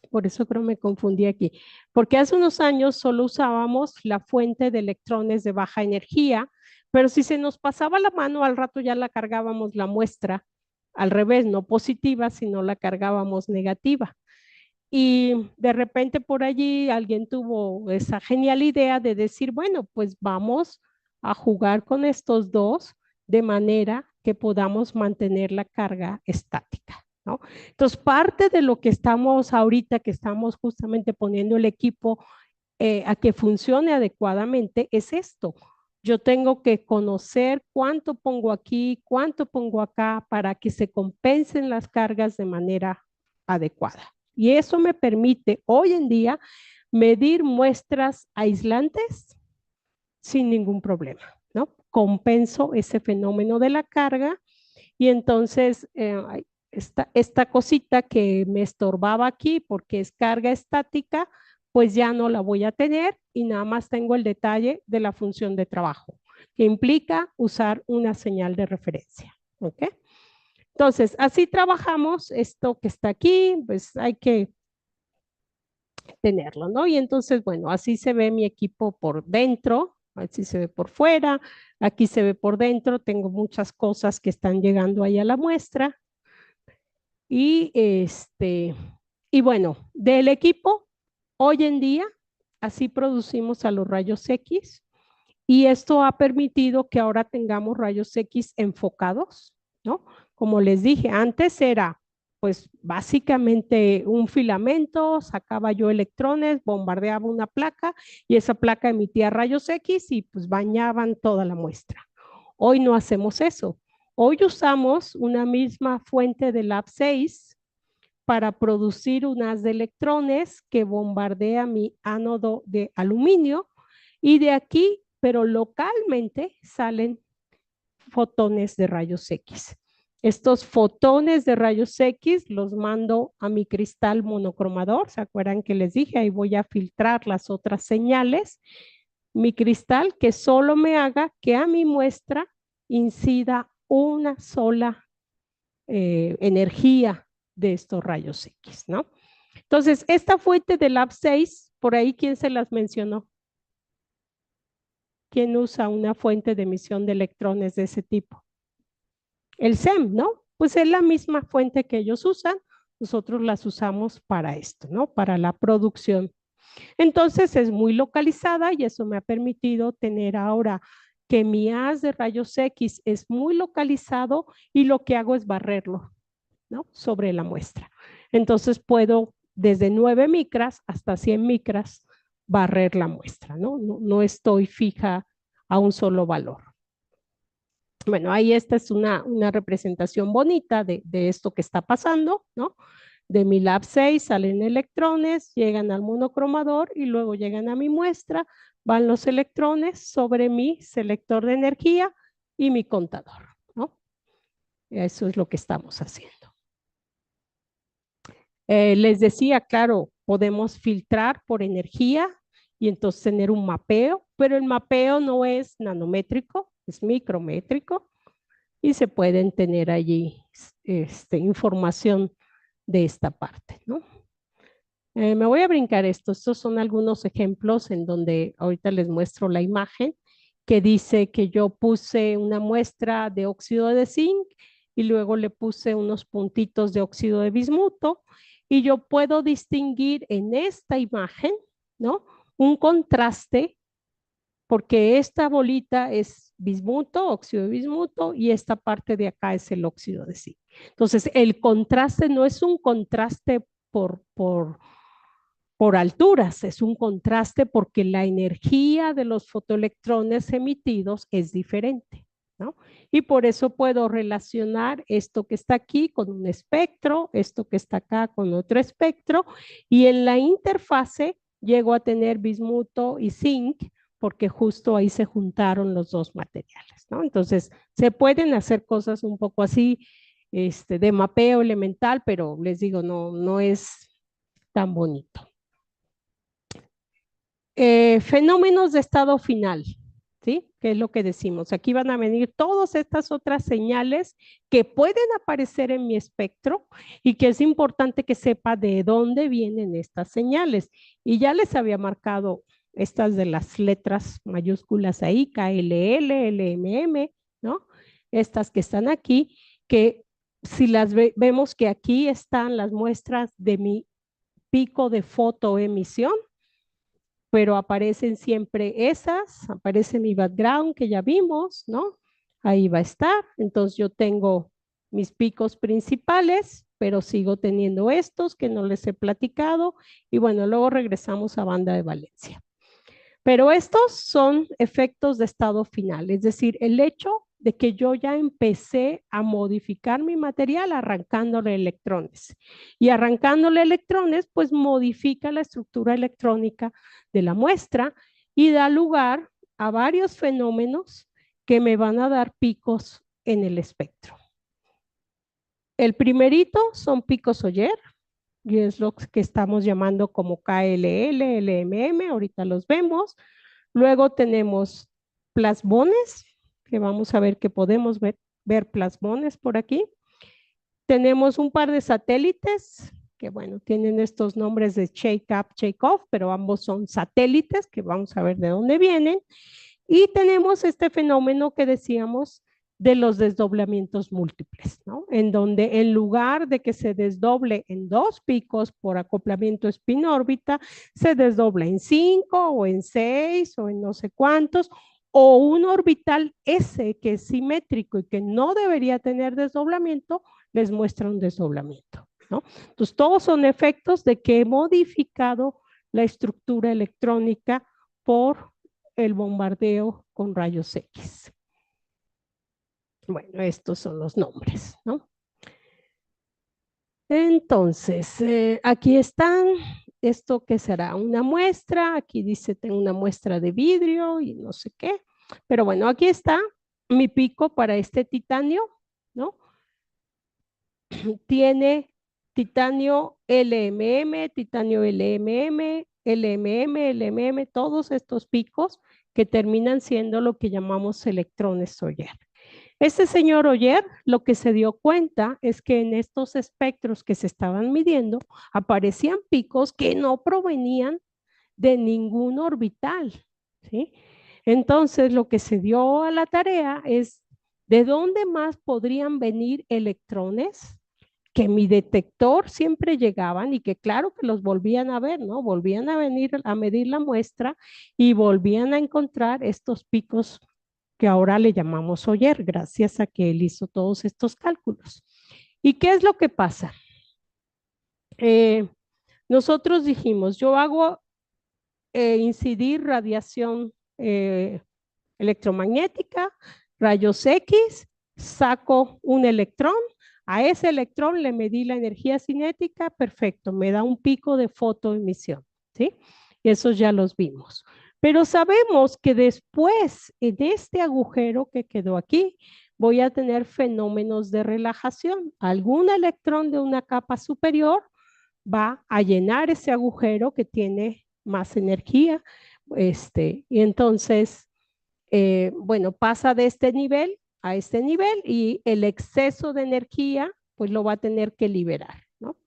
por eso creo me confundí aquí, porque hace unos años solo usábamos la fuente de electrones de baja energía, pero si se nos pasaba la mano, al rato ya la cargábamos la muestra al revés, no positiva, sino la cargábamos negativa. Y de repente por allí alguien tuvo esa genial idea de decir, bueno, pues vamos a jugar con estos dos de manera que podamos mantener la carga estática, ¿no? Entonces, parte de lo que estamos ahorita, que estamos justamente poniendo el equipo a que funcione adecuadamente, es esto. Yo tengo que conocer cuánto pongo aquí, cuánto pongo acá, para que se compensen las cargas de manera adecuada. Y eso me permite hoy en día medir muestras aislantes sin ningún problema, ¿no? Compenso ese fenómeno de la carga y entonces esta cosita que me estorbaba aquí porque es carga estática, pues ya no la voy a tener y nada más tengo el detalle de la función de trabajo, que implica usar una señal de referencia, ¿ok? Entonces, así trabajamos esto que está aquí, pues hay que tenerlo, ¿no? Y entonces, bueno, así se ve mi equipo por dentro, así se ve por fuera, aquí se ve por dentro, tengo muchas cosas que están llegando ahí a la muestra. Y y bueno, del equipo, hoy en día, así producimos a los rayos X y esto ha permitido que ahora tengamos rayos X enfocados, ¿no? Como les dije, antes era pues básicamente un filamento, sacaba yo electrones, bombardeaba una placa y esa placa emitía rayos X y pues bañaban toda la muestra. Hoy no hacemos eso. Hoy usamos una misma fuente de Lab 6 para producir un haz de electrones que bombardea mi ánodo de aluminio y de aquí, pero localmente, salen fotones de rayos X. Estos fotones de rayos X los mando a mi cristal monocromador. ¿Se acuerdan que les dije? Ahí voy a filtrar las otras señales. Mi cristal que solo me haga que a mi muestra incida una sola energía de estos rayos X, ¿no? Entonces, esta fuente de Lab 6 por ahí, ¿quién se las mencionó? ¿Quién usa una fuente de emisión de electrones de ese tipo? El SEM, ¿no? Pues es la misma fuente que ellos usan, nosotros las usamos para esto, ¿no? Para la producción. Entonces es muy localizada y eso me ha permitido tener ahora que mi haz de rayos X es muy localizado y lo que hago es barrerlo, ¿no? Sobre la muestra. Entonces puedo desde 9 micras hasta 100 micras barrer la muestra, ¿no? No estoy fija a un solo valor. Bueno, ahí esta es una representación bonita de esto que está pasando, ¿no? De mi lab 6 salen electrones, llegan al monocromador y luego llegan a mi muestra, van los electrones sobre mi selector de energía y mi contador, ¿no? Eso es lo que estamos haciendo. Les decía, claro, podemos filtrar por energía y entonces tener un mapeo, pero el mapeo no es nanométrico, es micrométrico y se pueden tener allí información de esta parte, ¿no? Me voy a brincar esto. Estos son algunos ejemplos en donde ahorita les muestro la imagen que dice que yo puse una muestra de óxido de zinc y luego le puse unos puntitos de óxido de bismuto y yo puedo distinguir en esta imagen, ¿no? Un contraste porque esta bolita es bismuto, óxido de bismuto, y esta parte de acá es el óxido de zinc. Entonces, el contraste no es un contraste por alturas, es un contraste porque la energía de los fotoelectrones emitidos es diferente, ¿no? Y por eso puedo relacionar esto que está aquí con un espectro, esto que está acá con otro espectro, y en la interfase llego a tener bismuto y zinc, porque justo ahí se juntaron los dos materiales, ¿no? Entonces, se pueden hacer cosas un poco así, de mapeo elemental, pero les digo, no es tan bonito. Fenómenos de estado final, ¿sí? ¿Qué es lo que decimos? Aquí van a venir todas estas otras señales que pueden aparecer en mi espectro y que es importante que sepa de dónde vienen estas señales. Y ya les había marcado estas de las letras mayúsculas ahí, KLL, LMM, ¿no? Estas que están aquí, que si las vemos que aquí están las muestras de mi pico de fotoemisión, pero aparecen siempre esas, aparece mi background que ya vimos, ¿no? Ahí va a estar. Entonces yo tengo mis picos principales, pero sigo teniendo estos que no les he platicado. Y bueno, luego regresamos a banda de valencia. Pero estos son efectos de estado final, es decir, el hecho de que yo ya empecé a modificar mi material arrancándole electrones. Y arrancándole electrones, pues modifica la estructura electrónica de la muestra y da lugar a varios fenómenos que me van a dar picos en el espectro. El primerito son picos Oyer, y es lo que estamos llamando como KLL, LMM, ahorita los vemos. Luego tenemos plasmones, que vamos a ver que podemos ver plasmones por aquí. Tenemos un par de satélites, que bueno, tienen estos nombres de Chekhov, Chekhov, pero ambos son satélites, que vamos a ver de dónde vienen. Y tenemos este fenómeno que decíamos de los desdoblamientos múltiples, ¿no? En donde en lugar de que se desdoble en 2 picos por acoplamiento spin-órbita, se desdobla en 5 o en 6 o en no sé cuántos, o un orbital S que es simétrico y que no debería tener desdoblamiento, les muestra un desdoblamiento, ¿no? Entonces, todos son efectos de que he modificado la estructura electrónica por el bombardeo con rayos X. Bueno, estos son los nombres, ¿no? Entonces, aquí están, esto que será una muestra, aquí dice tengo una muestra de vidrio y no sé qué, pero bueno, aquí está mi pico para este titanio, ¿no? Tiene titanio LMM, titanio LMM, LMM, LMM, todos estos picos que terminan siendo lo que llamamos electrones Oyer. Este señor Oyer lo que se dio cuenta es que en estos espectros que se estaban midiendo aparecían picos que no provenían de ningún orbital, ¿sí? Entonces, lo que se dio a la tarea es de dónde más podrían venir electrones que mi detector siempre llegaban y que claro que los volvían a ver, ¿no? Volvían a venir a medir la muestra y volvían a encontrar estos picos que ahora le llamamos Oyer, gracias a que él hizo todos estos cálculos. ¿Y qué es lo que pasa? Nosotros dijimos, yo hago incidir radiación electromagnética, rayos X, saco un electrón, a ese electrón le medí la energía cinética, perfecto, me da un pico de fotoemisión, ¿sí? Y esos ya los vimos. Pero sabemos que después, en este agujero que quedó aquí, voy a tener fenómenos de relajación. Algún electrón de una capa superior va a llenar ese agujero que tiene más energía, y entonces bueno, pasa de este nivel a este nivel y el exceso de energía pues lo va a tener que liberar, ¿no?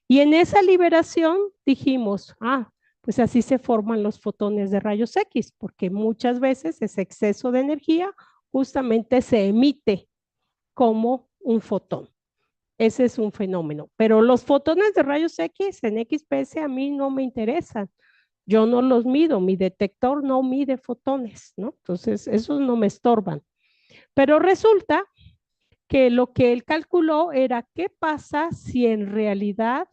Y en esa liberación dijimos, pues así se forman los fotones de rayos X, porque muchas veces ese exceso de energía justamente se emite como un fotón. Ese es un fenómeno. Pero los fotones de rayos X en XPS a mí no me interesan. Yo no los mido, mi detector no mide fotones, ¿no? Entonces, esos no me estorban. Pero resulta que lo que él calculó era qué pasa si en realidad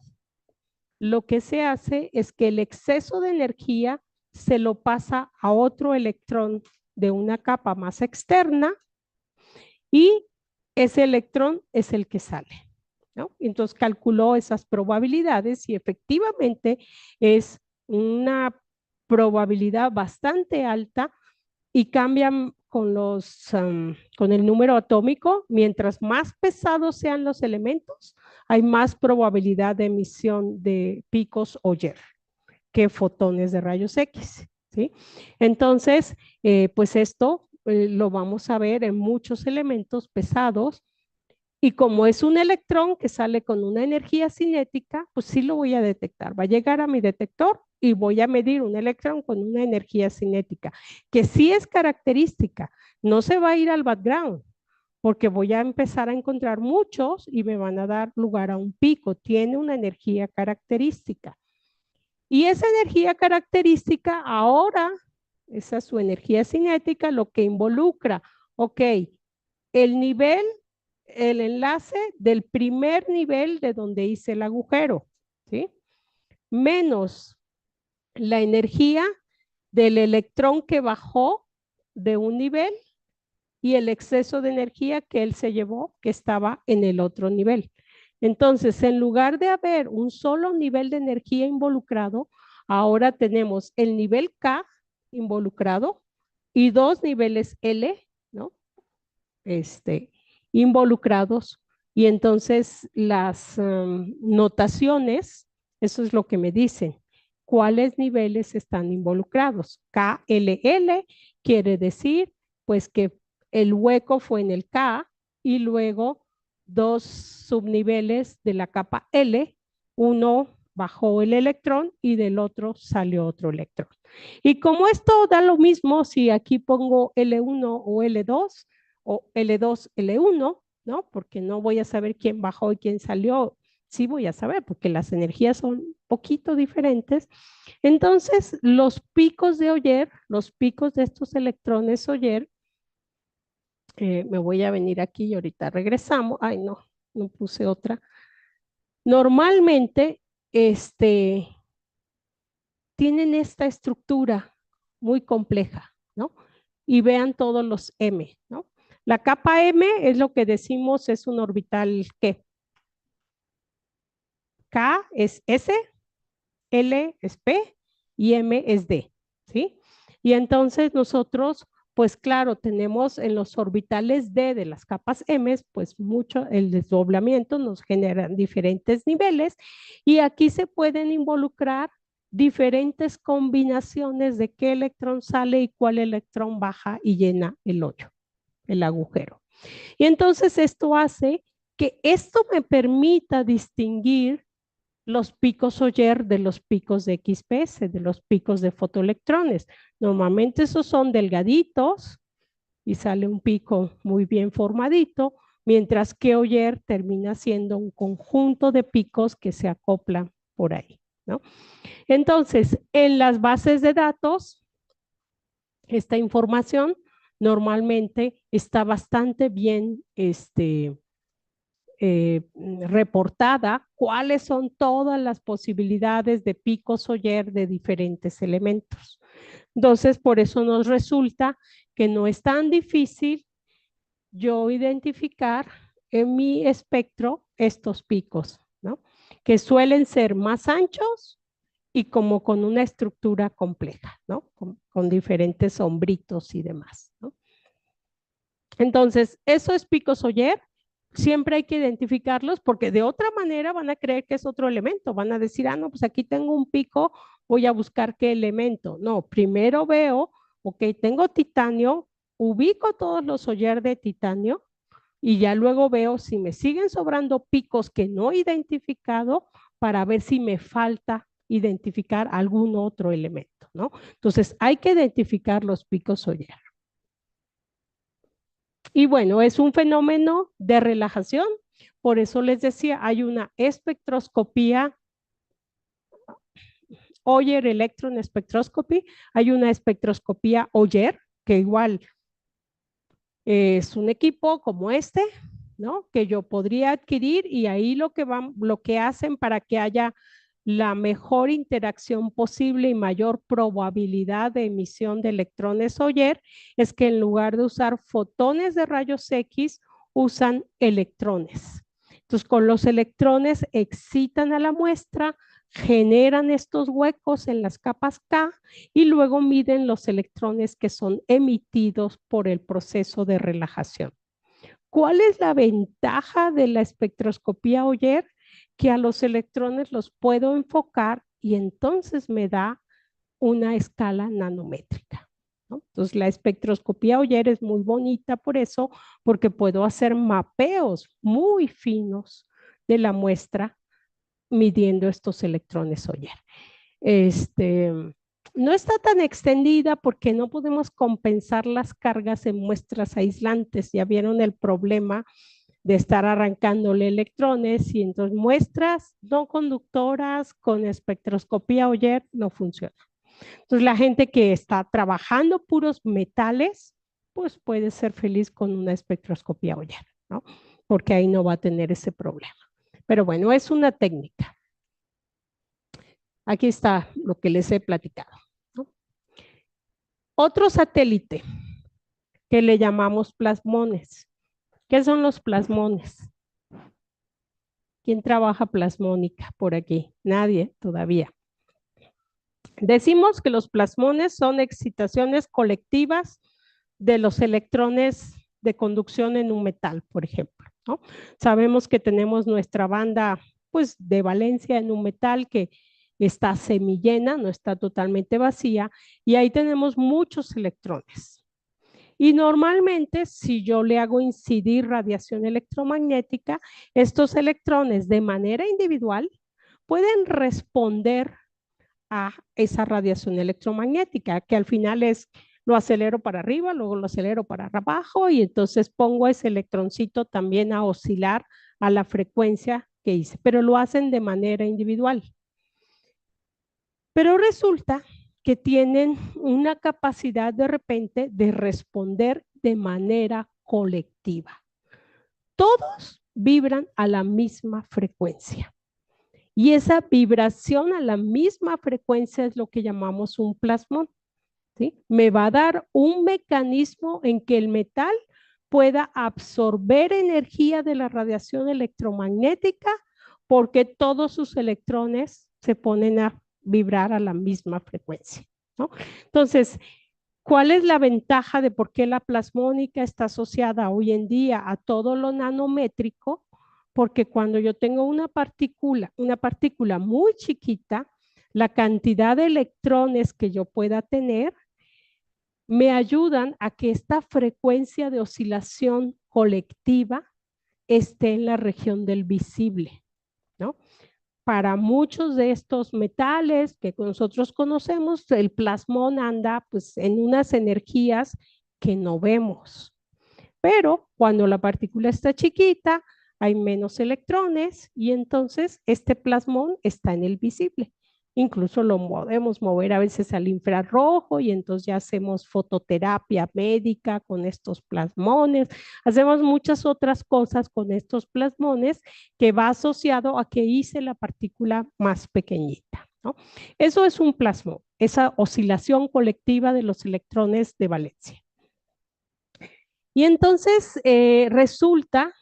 lo que se hace es que el exceso de energía se lo pasa a otro electrón de una capa más externa y ese electrón es el que sale, ¿no? Entonces calculó esas probabilidades y efectivamente es una probabilidad bastante alta y cambian con el número atómico. Mientras más pesados sean los elementos, hay más probabilidad de emisión de picos Oyer que fotones de rayos X, ¿sí? Entonces, pues esto lo vamos a ver en muchos elementos pesados y como es un electrón que sale con una energía cinética, pues sí lo voy a detectar. Va a llegar a mi detector y voy a medir un electrón con una energía cinética, que sí es característica. No se va a ir al background, porque voy a empezar a encontrar muchos y me van a dar lugar a un pico. Tiene una energía característica. Y esa energía característica ahora, esa es su energía cinética, lo que involucra, ok, el nivel, el enlace del primer nivel de donde hice el agujero, ¿sí? Menos la energía del electrón que bajó de un nivel y el exceso de energía que él se llevó que estaba en el otro nivel. Entonces, en lugar de haber un solo nivel de energía involucrado, ahora tenemos el nivel K involucrado y dos niveles L, ¿no? Involucrados. Y entonces las notaciones, eso es lo que me dicen, cuáles niveles están involucrados. KLL quiere decir pues que el hueco fue en el K y luego dos subniveles de la capa L, uno bajó el electrón y del otro salió otro electrón. Y como esto da lo mismo si aquí pongo L1 o L2 o L2, L1, ¿no? Porque no voy a saber quién bajó y quién salió. Sí voy a saber porque las energías son un poquito diferentes. Entonces, los picos de Oyer, los picos de estos electrones Oyer, me voy a venir aquí y ahorita regresamos. Ay, no puse otra. Normalmente, tienen esta estructura muy compleja, ¿no? Y vean todos los M, ¿no? La capa M es lo que decimos es un orbital ¿qué? K es S, L es P y M es D, ¿sí? Y entonces nosotros, pues claro, tenemos en los orbitales D de las capas M, pues mucho el desdoblamiento nos genera diferentes niveles y aquí se pueden involucrar diferentes combinaciones de qué electrón sale y cuál electrón baja y llena el hoyo, el agujero. Y entonces esto hace que esto me permita distinguir los picos Oyer de los picos de XPS, de los picos de fotoelectrones. Normalmente esos son delgaditos y sale un pico muy bien formadito, mientras que Oyer termina siendo un conjunto de picos que se acoplan por ahí, ¿no? Entonces, en las bases de datos, esta información normalmente está bastante bien reportada, cuáles son todas las posibilidades de picos Oyer de diferentes elementos. Entonces, por eso nos resulta que no es tan difícil yo identificar en mi espectro estos picos, ¿no? Que suelen ser más anchos y como con una estructura compleja, ¿no? Con diferentes sombritos y demás, ¿no? Entonces, esos picos Oyer siempre hay que identificarlos porque de otra manera van a creer que es otro elemento. Van a decir, ah, no, pues aquí tengo un pico, voy a buscar qué elemento. No, primero veo, ok, tengo titanio, ubico todos los Oyer de titanio y ya luego veo si me siguen sobrando picos que no he identificado para ver si me falta identificar algún otro elemento, ¿no? Entonces, hay que identificar los picos Oyer. Y bueno, es un fenómeno de relajación. Por eso les decía, hay una espectroscopía, Oyer Electron Spectroscopy, hay una espectroscopía Oyer, que igual es un equipo como este, ¿no? Que yo podría adquirir y ahí lo que hacen para que haya la mejor interacción posible y mayor probabilidad de emisión de electrones Oyer es que en lugar de usar fotones de rayos X, usan electrones. Entonces, con los electrones excitan a la muestra, generan estos huecos en las capas K y luego miden los electrones que son emitidos por el proceso de relajación. ¿Cuál es la ventaja de la espectroscopía Oyer? Que a los electrones los puedo enfocar y entonces me da una escala nanométrica, ¿no? Entonces la espectroscopía Oyer es muy bonita por eso, porque puedo hacer mapeos muy finos de la muestra midiendo estos electrones Oyer. No está tan extendida porque no podemos compensar las cargas en muestras aislantes. Ya vieron el problema de estar arrancándole electrones y entonces muestras no conductoras con espectroscopía Oyer no funciona. Entonces la gente que está trabajando puros metales, pues puede ser feliz con una espectroscopía Oyer, ¿no? Porque ahí no va a tener ese problema. Pero bueno, es una técnica. Aquí está lo que les he platicado, ¿no? Otro satélite que le llamamos plasmones. ¿Qué son los plasmones? ¿Quién trabaja plasmónica por aquí? Nadie todavía. Decimos que los plasmones son excitaciones colectivas de los electrones de conducción en un metal, por ejemplo, ¿no? Sabemos que tenemos nuestra banda pues, de valencia en un metal que está semillena, no está totalmente vacía, y ahí tenemos muchos electrones. Y normalmente, si yo le hago incidir radiación electromagnética, estos electrones de manera individual pueden responder a esa radiación electromagnética, que al final es lo acelero para arriba, luego lo acelero para abajo y entonces pongo ese electroncito también a oscilar a la frecuencia que hice, pero lo hacen de manera individual. Pero resulta que tienen una capacidad de repente de responder de manera colectiva. Todos vibran a la misma frecuencia. Y esa vibración a la misma frecuencia es lo que llamamos un plasmón, ¿sí? Me va a dar un mecanismo en que el metal pueda absorber energía de la radiación electromagnética porque todos sus electrones se ponen a vibrar a la misma frecuencia, ¿no? Entonces, ¿cuál es la ventaja de por qué la plasmónica está asociada hoy en día a todo lo nanométrico? Porque cuando yo tengo una partícula muy chiquita, la cantidad de electrones que yo pueda tener me ayudan a que esta frecuencia de oscilación colectiva esté en la región del visible, ¿no? para muchos de estos metales que nosotros conocemos, el plasmón anda pues en unas energías que no vemos. Pero cuando la partícula está chiquita, hay menos electrones y entonces este plasmón está en el visible. Incluso lo podemos mover a veces al infrarrojo y entonces ya hacemos fototerapia médica con estos plasmones. Hacemos muchas otras cosas con estos plasmones que va asociado a que hice la partícula más pequeñita, ¿no? Eso es un plasmón, esa oscilación colectiva de los electrones de valencia. Y entonces resulta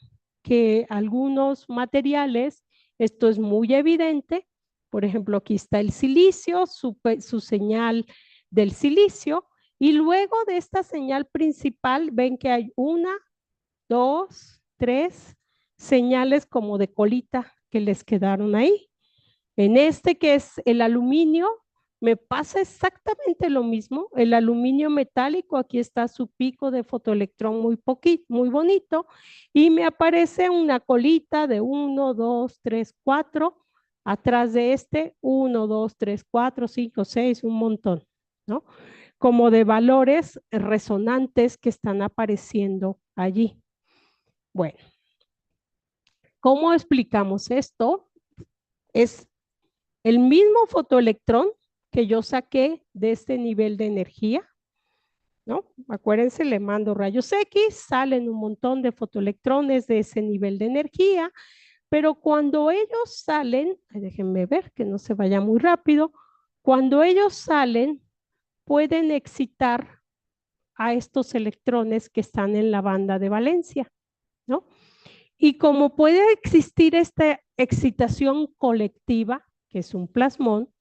que algunos materiales, esto es muy evidente, por ejemplo, aquí está el silicio, su señal del silicio, y luego de esta señal principal ven que hay 1, 2, 3 señales como de colita que les quedaron ahí. En este que es el aluminio, me pasa exactamente lo mismo. El aluminio metálico, aquí está su pico de fotoelectrón muy bonito, y me aparece una colita de 1, 2, 3, 4. Atrás de este, 1, 2, 3, 4, 5, 6, un montón, ¿no? Como de valores resonantes que están apareciendo allí. Bueno, ¿cómo explicamos esto? Es el mismo fotoelectrón que yo saqué de este nivel de energía, ¿no? Acuérdense, le mando rayos X, salen un montón de fotoelectrones de ese nivel de energía, pero cuando ellos salen, déjenme ver que no se vaya muy rápido, cuando ellos salen, pueden excitar a estos electrones que están en la banda de valencia, ¿no? Y como puede existir esta excitación colectiva, que es un plasmón,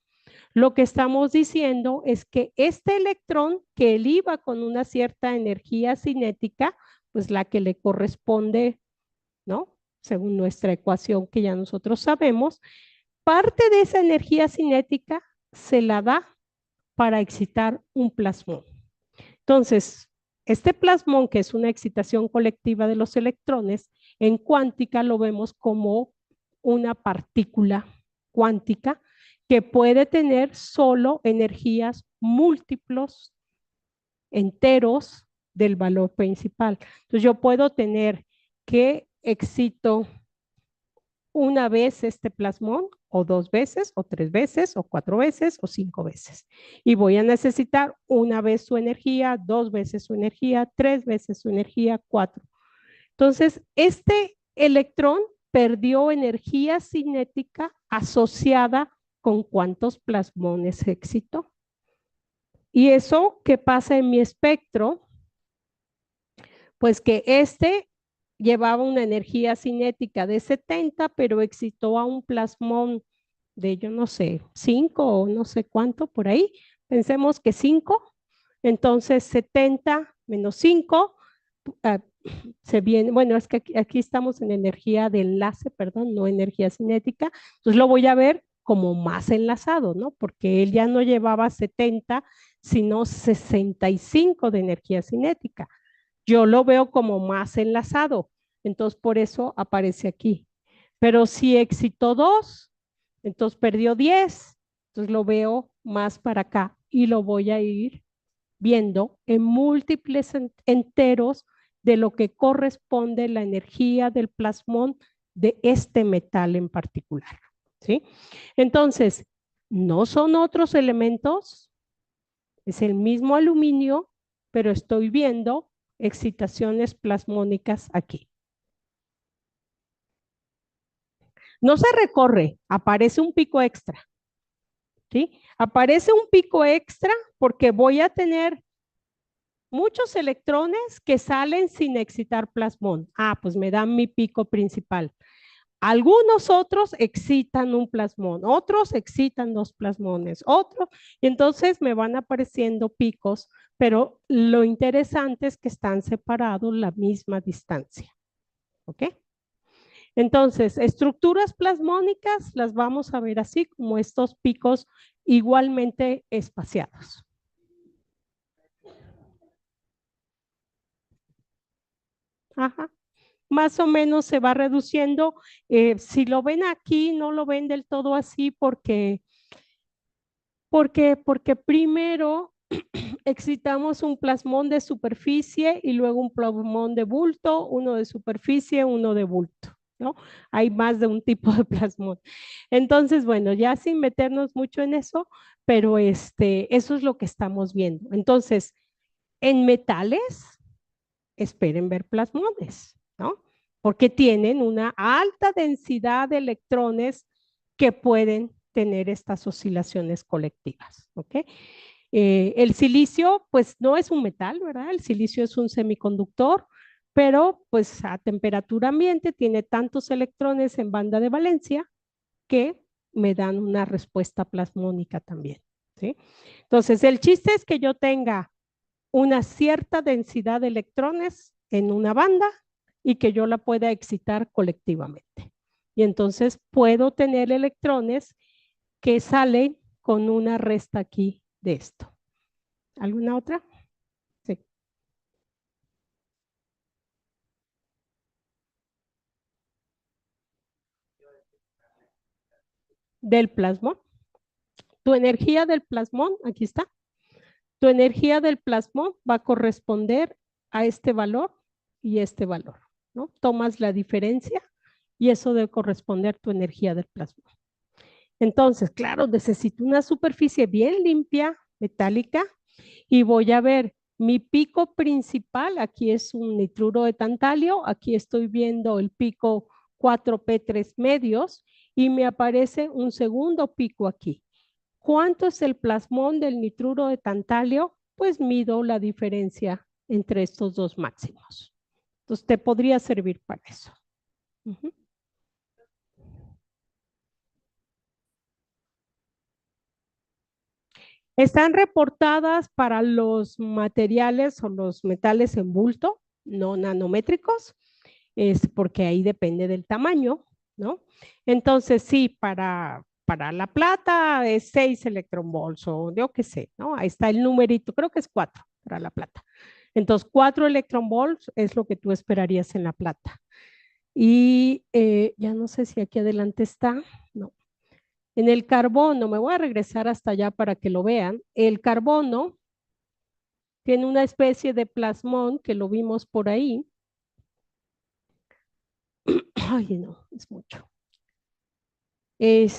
lo que estamos diciendo es que este electrón, que él iba con una cierta energía cinética, pues la que le corresponde, ¿no? Según nuestra ecuación que ya nosotros sabemos, parte de esa energía cinética se la da para excitar un plasmón. Entonces, este plasmón, que es una excitación colectiva de los electrones, en cuántica lo vemos como una partícula cuántica que puede tener solo energías múltiplos enteros del valor principal. Entonces yo puedo tener que excito una vez este plasmón, o 2 veces, o 3 veces, o 4 veces, o 5 veces. Y voy a necesitar una vez su energía, 2 veces su energía, 3 veces su energía, 4. Entonces, este electrón perdió energía cinética asociada con cuántos plasmones excitó. ¿Y eso qué pasa en mi espectro? Pues que este llevaba una energía cinética de 70, pero excitó a un plasmón de, yo no sé, 5 o no sé cuánto por ahí. Pensemos que 5. Entonces 70 menos 5 se viene, bueno, es que aquí estamos en energía de enlace, perdón, no energía cinética. Entonces lo voy a ver como más enlazado, ¿no? Porque él ya no llevaba 70, sino 65 de energía cinética. Yo lo veo como más enlazado, entonces por eso aparece aquí. Pero si excitó 2, entonces perdió 10, entonces lo veo más para acá y lo voy a ir viendo en múltiples enteros de lo que corresponde la energía del plasmón de este metal en particular, ¿sí? Entonces, no son otros elementos, es el mismo aluminio, pero estoy viendo excitaciones plasmónicas aquí. No se recorre, aparece un pico extra, ¿sí? Aparece un pico extra porque voy a tener muchos electrones que salen sin excitar plasmón. Ah, pues me dan mi pico principal. Algunos otros excitan un plasmón, otros excitan 2 plasmones, otros, y entonces me van apareciendo picos, pero lo interesante es que están separados la misma distancia. ¿Ok? Entonces, estructuras plasmónicas las vamos a ver así como estos picos igualmente espaciados. Ajá. más o menos se va reduciendo. Si lo ven aquí, no lo ven del todo así porque primero excitamos un plasmón de superficie y luego un plasmón de bulto, uno de superficie, uno de bulto, ¿no? Hay más de un tipo de plasmón. Entonces, bueno, ya sin meternos mucho en eso, pero eso es lo que estamos viendo. Entonces, en metales, esperen ver plasmones, ¿no? Porque tienen una alta densidad de electrones que pueden tener estas oscilaciones colectivas, ¿ok? El silicio, pues no es un metal, ¿verdad? El silicio es un semiconductor, pero pues a temperatura ambiente tiene tantos electrones en banda de valencia que me dan una respuesta plasmónica también, ¿sí? Entonces, el chiste es que yo tenga una cierta densidad de electrones en una banda y que yo la pueda excitar colectivamente. Y entonces puedo tener electrones que salen con una resta aquí de esto. ¿Alguna otra? Sí. Del plasmón. Tu energía del plasmón, aquí está. Tu energía del plasmón va a corresponder a este valor y este valor, ¿no? Tomas la diferencia y eso debe corresponder a tu energía del plasmón. Entonces, claro, necesito una superficie bien limpia, metálica, y voy a ver mi pico principal, aquí es un nitruro de tantalio, aquí estoy viendo el pico 4P3 medios y me aparece un segundo pico aquí. ¿Cuánto es el plasmón del nitruro de tantalio? Pues mido la diferencia entre estos dos máximos. Entonces, te podría servir para eso. Uh-huh. Están reportadas para los materiales o los metales en bulto, no nanométricos, es porque ahí depende del tamaño, ¿no? Entonces, sí, para la plata es 6 electronvolts o yo qué sé, ¿no? Ahí está el numerito, creo que es 4 para la plata. Entonces, 4 electronvolts es lo que tú esperarías en la plata. Y ya no sé si aquí adelante está, no. En el carbono, me voy a regresar hasta allá para que lo vean. El carbono tiene una especie de plasmón que lo vimos por ahí. Ay, no, es mucho. Ay,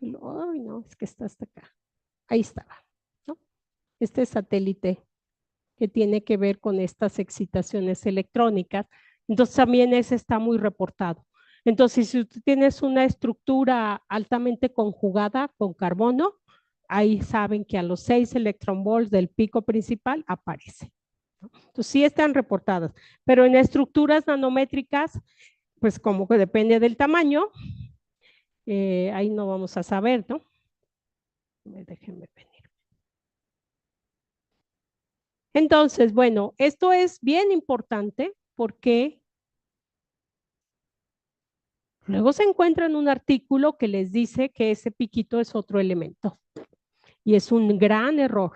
no, es que está hasta acá. Ahí estaba, ¿no? Este satélite que tiene que ver con estas excitaciones electrónicas. Entonces también ese está muy reportado. Entonces, si tú tienes una estructura altamente conjugada con carbono, ahí saben que a los 6 electronvolts del pico principal aparece. Entonces sí están reportadas, pero en estructuras nanométricas, pues como que depende del tamaño, ahí no vamos a saber, ¿no? Déjenme venir. Entonces, bueno, esto es bien importante porque luego se encuentra en un artículo que les dice que ese piquito es otro elemento y es un gran error,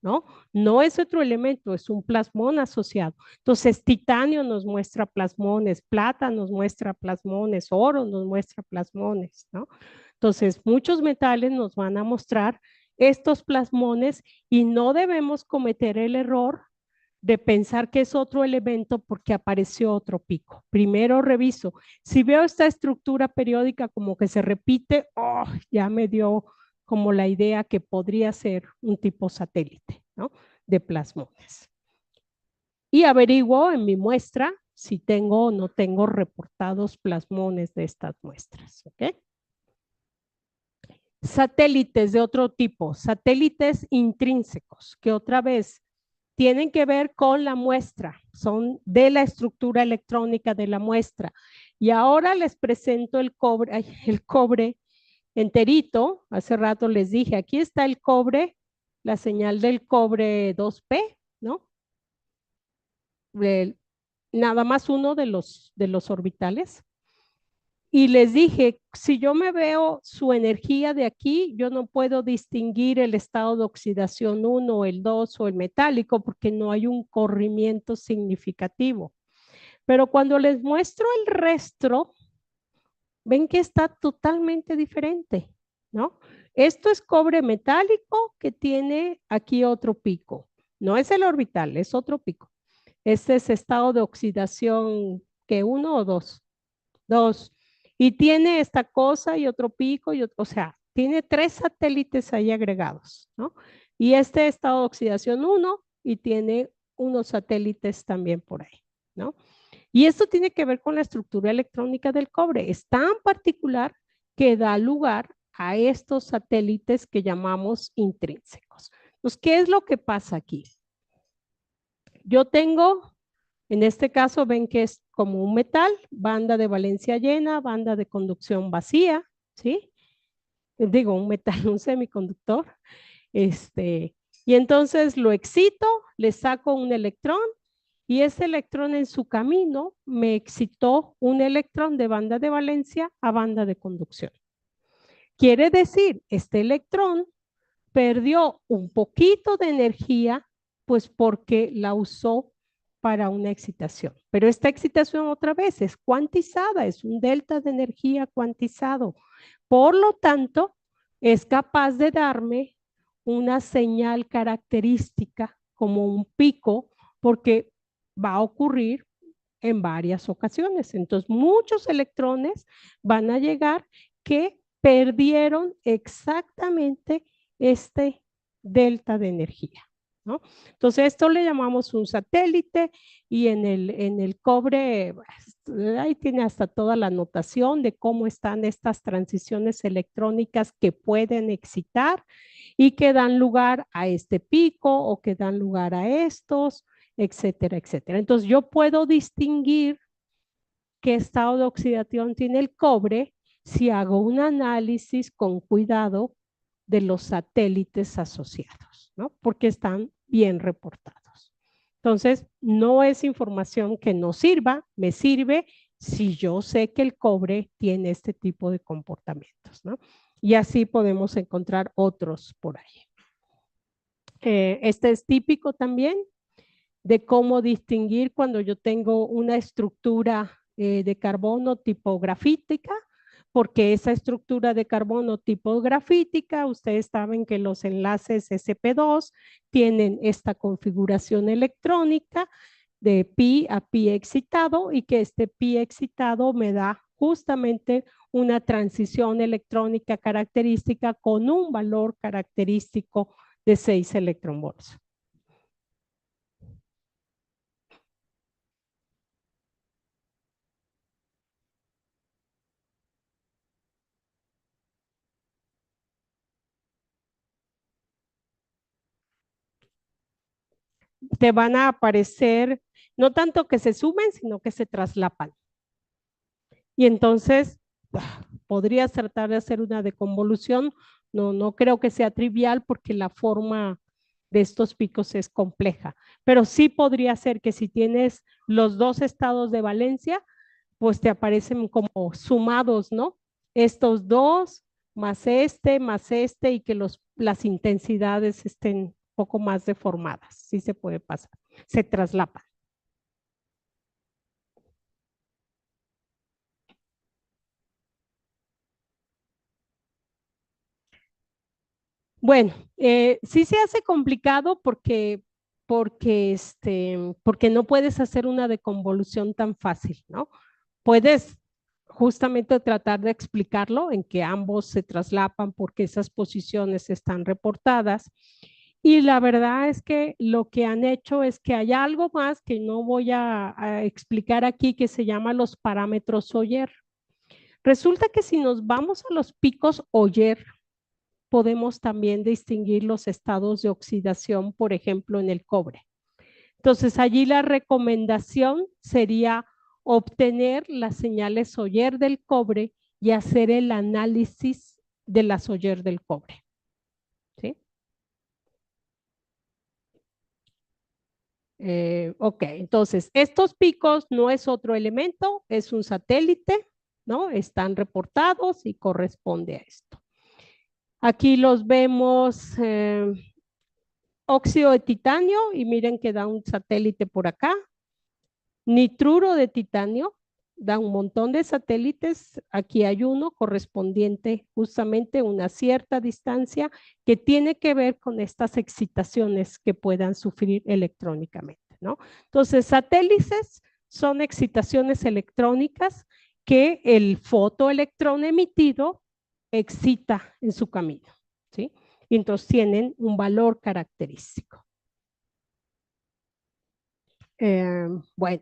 ¿no? No es otro elemento, es un plasmón asociado. Entonces, titanio nos muestra plasmones, plata nos muestra plasmones, oro nos muestra plasmones, ¿no? Entonces, muchos metales nos van a mostrar estos plasmones y no debemos cometer el error de pensar que es otro elemento porque apareció otro pico. Primero reviso. Si veo esta estructura periódica como que se repite, oh, ya me dio como la idea que podría ser un tipo satélite, ¿no? De plasmones. Y averiguo en mi muestra si tengo o no tengo reportados plasmones de estas muestras, ¿ok? Satélites de otro tipo, satélites intrínsecos, que otra vez tienen que ver con la muestra, son de la estructura electrónica de la muestra. Y ahora les presento el cobre enterito. Hace rato les dije, aquí está el cobre, la señal del cobre 2P, ¿no? Nada más uno de los orbitales. Y les dije, si yo me veo su energía de aquí, yo no puedo distinguir el estado de oxidación 1, el 2 o el metálico porque no hay un corrimiento significativo. Pero cuando les muestro el resto, ven que está totalmente diferente, ¿no? Esto es cobre metálico que tiene aquí otro pico. No es el orbital, es otro pico. Este es estado de oxidación, ¿qué? ¿1 o 2? 2. Y tiene esta cosa y otro pico, o sea, tiene 3 satélites ahí agregados, ¿no? Y este estado de oxidación 1 y tiene unos satélites también por ahí, ¿no? Y esto tiene que ver con la estructura electrónica del cobre. Es tan particular que da lugar a estos satélites que llamamos intrínsecos. Entonces, ¿qué es lo que pasa aquí? Yo tengo, en este caso, ven que es como un metal, banda de valencia llena, banda de conducción vacía, ¿sí? Digo, un metal, un semiconductor. Y entonces lo excito, le saco un electrón y ese electrón en su camino me excitó un electrón de banda de valencia a banda de conducción. Quiere decir, este electrón perdió un poquito de energía, pues porque la usó para una excitación. Pero esta excitación otra vez es cuantizada, es un delta de energía cuantizado. Por lo tanto, es capaz de darme una señal característica como un pico, porque va a ocurrir en varias ocasiones. Entonces, muchos electrones van a llegar que perdieron exactamente este delta de energía, ¿no? Entonces, esto le llamamos un satélite y en el cobre, ahí tiene hasta toda la notación de cómo están estas transiciones electrónicas que pueden excitar y que dan lugar a este pico o que dan lugar a estos, etcétera, etcétera. Entonces, yo puedo distinguir qué estado de oxidación tiene el cobre si hago un análisis con cuidado de los satélites asociados, ¿no? Porque están bien reportados. Entonces, no es información que no sirva, me sirve si yo sé que el cobre tiene este tipo de comportamientos, ¿no? Y así podemos encontrar otros por ahí. Este es típico también de cómo distinguir cuando yo tengo una estructura de carbono tipo grafítica, porque esa estructura de carbono tipo grafítica, ustedes saben que los enlaces sp2 tienen esta configuración electrónica de pi a pi excitado y que este pi excitado me da justamente una transición electrónica característica con un valor característico de 6 electronvolts. Te van a aparecer, no tanto que se sumen, sino que se traslapan. Y entonces, podrías tratar de hacer una deconvolución. No creo que sea trivial porque la forma de estos picos es compleja, pero sí podría ser que si tienes los dos estados de valencia, pues te aparecen como sumados, ¿no? Estos dos más este, y que las intensidades estén un poco más deformadas. Sí se puede pasar, se traslapan. Bueno, sí se hace complicado porque no puedes hacer una deconvolución tan fácil, ¿no? Puedes justamente tratar de explicarlo en que ambos se traslapan porque esas posiciones están reportadas. Y la verdad es que lo que han hecho es que hay algo más que no voy a explicar aquí que se llama los parámetros Oyer. Resulta que si nos vamos a los picos Oyer, podemos también distinguir los estados de oxidación, por ejemplo, en el cobre. Entonces, allí la recomendación sería obtener las señales Oyer del cobre y hacer el análisis de las Oyer del cobre. ¿Sí? Ok, entonces, estos picos no es otro elemento, es un satélite, ¿no? Están reportados y corresponde a esto. Aquí los vemos óxido de titanio y miren que da un satélite por acá. Nitruro de titanio da un montón de satélites. Aquí hay uno correspondiente justamente a una cierta distancia que tiene que ver con estas excitaciones que puedan sufrir electrónicamente, ¿no? Entonces, satélites son excitaciones electrónicas que el fotoelectrón emitido excita en su camino, ¿sí? Y entonces tienen un valor característico. Bueno,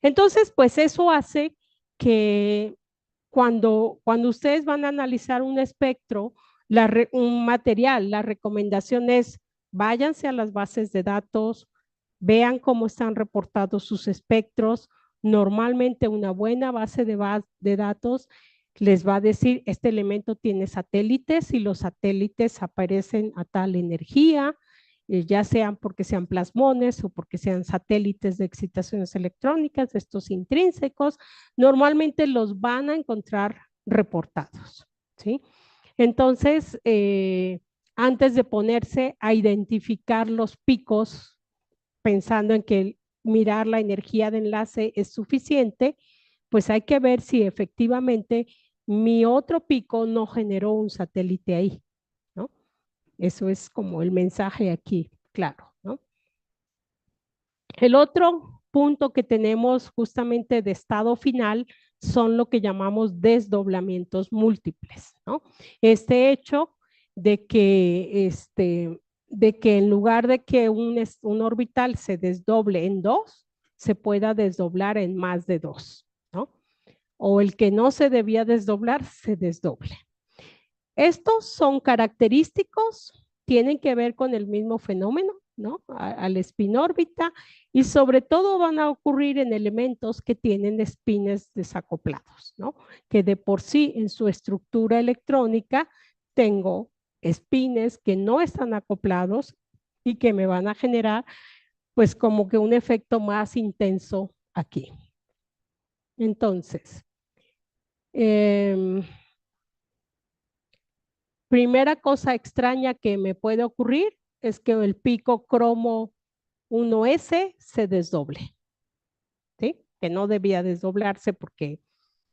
entonces, pues eso hace que cuando ustedes van a analizar un espectro, un material, la recomendación es váyanse a las bases de datos, vean cómo están reportados sus espectros. Normalmente una buena base de datos les va a decir este elemento tiene satélites y los satélites aparecen a tal energía, ya sean porque sean plasmones o porque sean satélites de excitaciones electrónicas, estos intrínsecos, normalmente los van a encontrar reportados, ¿sí? Entonces, antes de ponerse a identificar los picos, pensando en que mirar la energía de enlace es suficiente, pues hay que ver si efectivamente mi otro pico no generó un satélite ahí, ¿no? Eso es como el mensaje aquí, claro, ¿no? El otro punto que tenemos justamente de estado final son lo que llamamos desdoblamientos múltiples, ¿no? Este hecho de que, en lugar de que un orbital se desdoble en dos, se pueda desdoblar en más de dos, ¿no? O el que no se debía desdoblar, se desdoble. Estos son característicos, tienen que ver con el mismo fenómeno, ¿no? Al spin órbita y sobre todo van a ocurrir en elementos que tienen espines desacoplados, ¿no? Que de por sí en su estructura electrónica tengo espines que no están acoplados y que me van a generar pues como que un efecto más intenso aquí. Entonces, primera cosa extraña que me puede ocurrir es que el pico cromo 1S se desdoble, ¿sí? Que no debía desdoblarse porque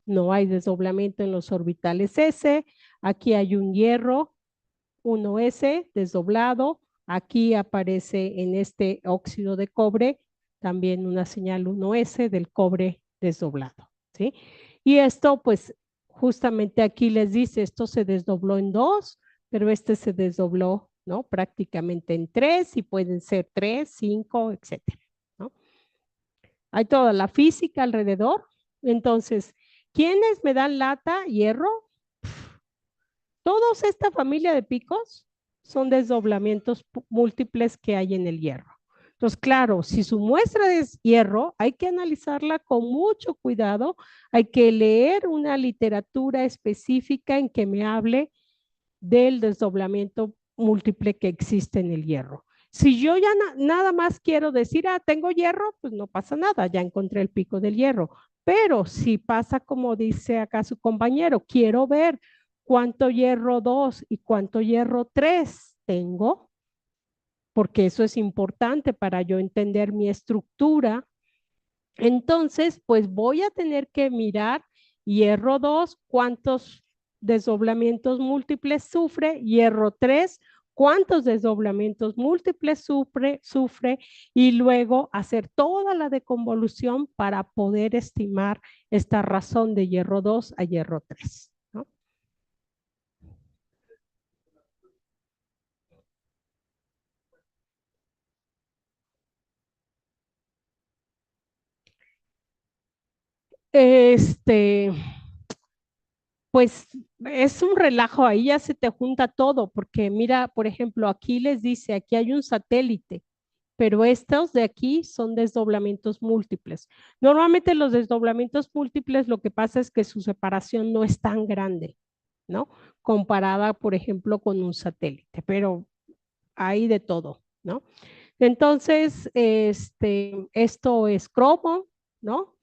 no hay desdoblamiento en los orbitales S. Aquí hay un hierro 1S desdoblado. Aquí aparece en este óxido de cobre también una señal 1S del cobre desdoblado, ¿sí? Y esto pues justamente aquí les dice, esto se desdobló en dos, pero este se desdobló, ¿no? Prácticamente en tres y pueden ser 3, 5, etcétera, ¿no? Hay toda la física alrededor. Entonces, ¿quiénes me dan lata, hierro? Todos esta familia de picos son desdoblamientos múltiples que hay en el hierro. Entonces, claro, si su muestra es hierro, hay que analizarla con mucho cuidado, hay que leer una literatura específica en que me hable del desdoblamiento múltiple que existe en el hierro. Si yo ya nada más quiero decir, tengo hierro, pues no pasa nada, ya encontré el pico del hierro. Pero si pasa como dice acá su compañero, quiero ver cuánto hierro 2 y cuánto hierro 3 tengo, porque eso es importante para yo entender mi estructura. Entonces, pues voy a tener que mirar hierro 2, cuántos desdoblamientos múltiples sufre, hierro 3, cuántos desdoblamientos múltiples sufre y luego hacer toda la deconvolución para poder estimar esta razón de hierro 2 a hierro 3, ¿no? Pues es un relajo, ahí ya se te junta todo, porque mira, por ejemplo, aquí les dice, aquí hay un satélite, pero estos de aquí son desdoblamientos múltiples. Normalmente los desdoblamientos múltiples lo que pasa es que su separación no es tan grande, ¿no? Comparada, por ejemplo, con un satélite, pero hay de todo, ¿no? Entonces, esto es cromo, ¿no?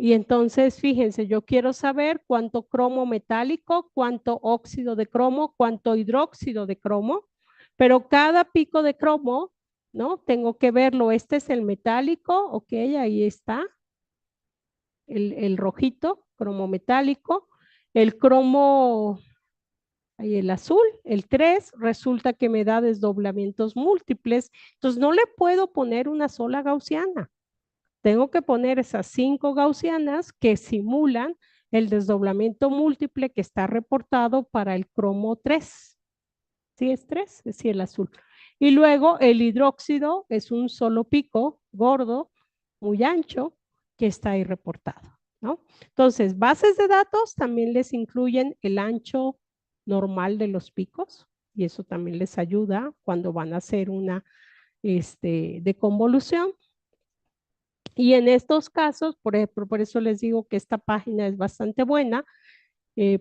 Y entonces, fíjense, yo quiero saber cuánto cromo metálico, cuánto óxido de cromo, cuánto hidróxido de cromo, pero cada pico de cromo, ¿no? Tengo que verlo. Este es el metálico, ok, ahí está. El rojito, cromo metálico. El cromo, ahí el azul, el 3, resulta que me da desdoblamientos múltiples. Entonces, no le puedo poner una sola gaussiana. Tengo que poner esas 5 gaussianas que simulan el desdoblamiento múltiple que está reportado para el cromo 3. ¿Sí es 3? Sí, el azul. Y luego el hidróxido es un solo pico gordo, muy ancho, que está ahí reportado, ¿no? Entonces, bases de datos también les incluyen el ancho normal de los picos y eso también les ayuda cuando van a hacer una deconvolución. Y en estos casos, por ejemplo, por eso les digo que esta página es bastante buena,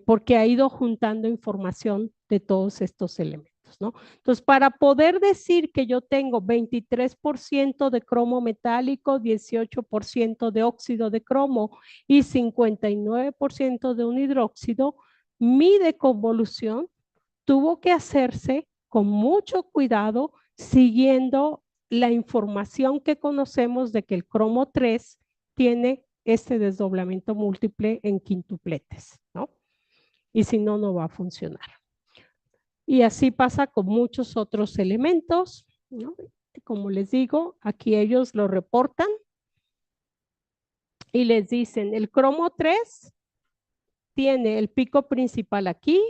porque ha ido juntando información de todos estos elementos, ¿no? Entonces, para poder decir que yo tengo 23% de cromo metálico, 18% de óxido de cromo y 59% de un hidróxido, mi deconvolución tuvo que hacerse con mucho cuidado, siguiendo la información que conocemos de que el cromo 3 tiene este desdoblamiento múltiple en quintupletes, ¿no? Y si no, no va a funcionar. Y así pasa con muchos otros elementos, ¿no? Como les digo, aquí ellos lo reportan y les dicen, el cromo 3 tiene el pico principal aquí,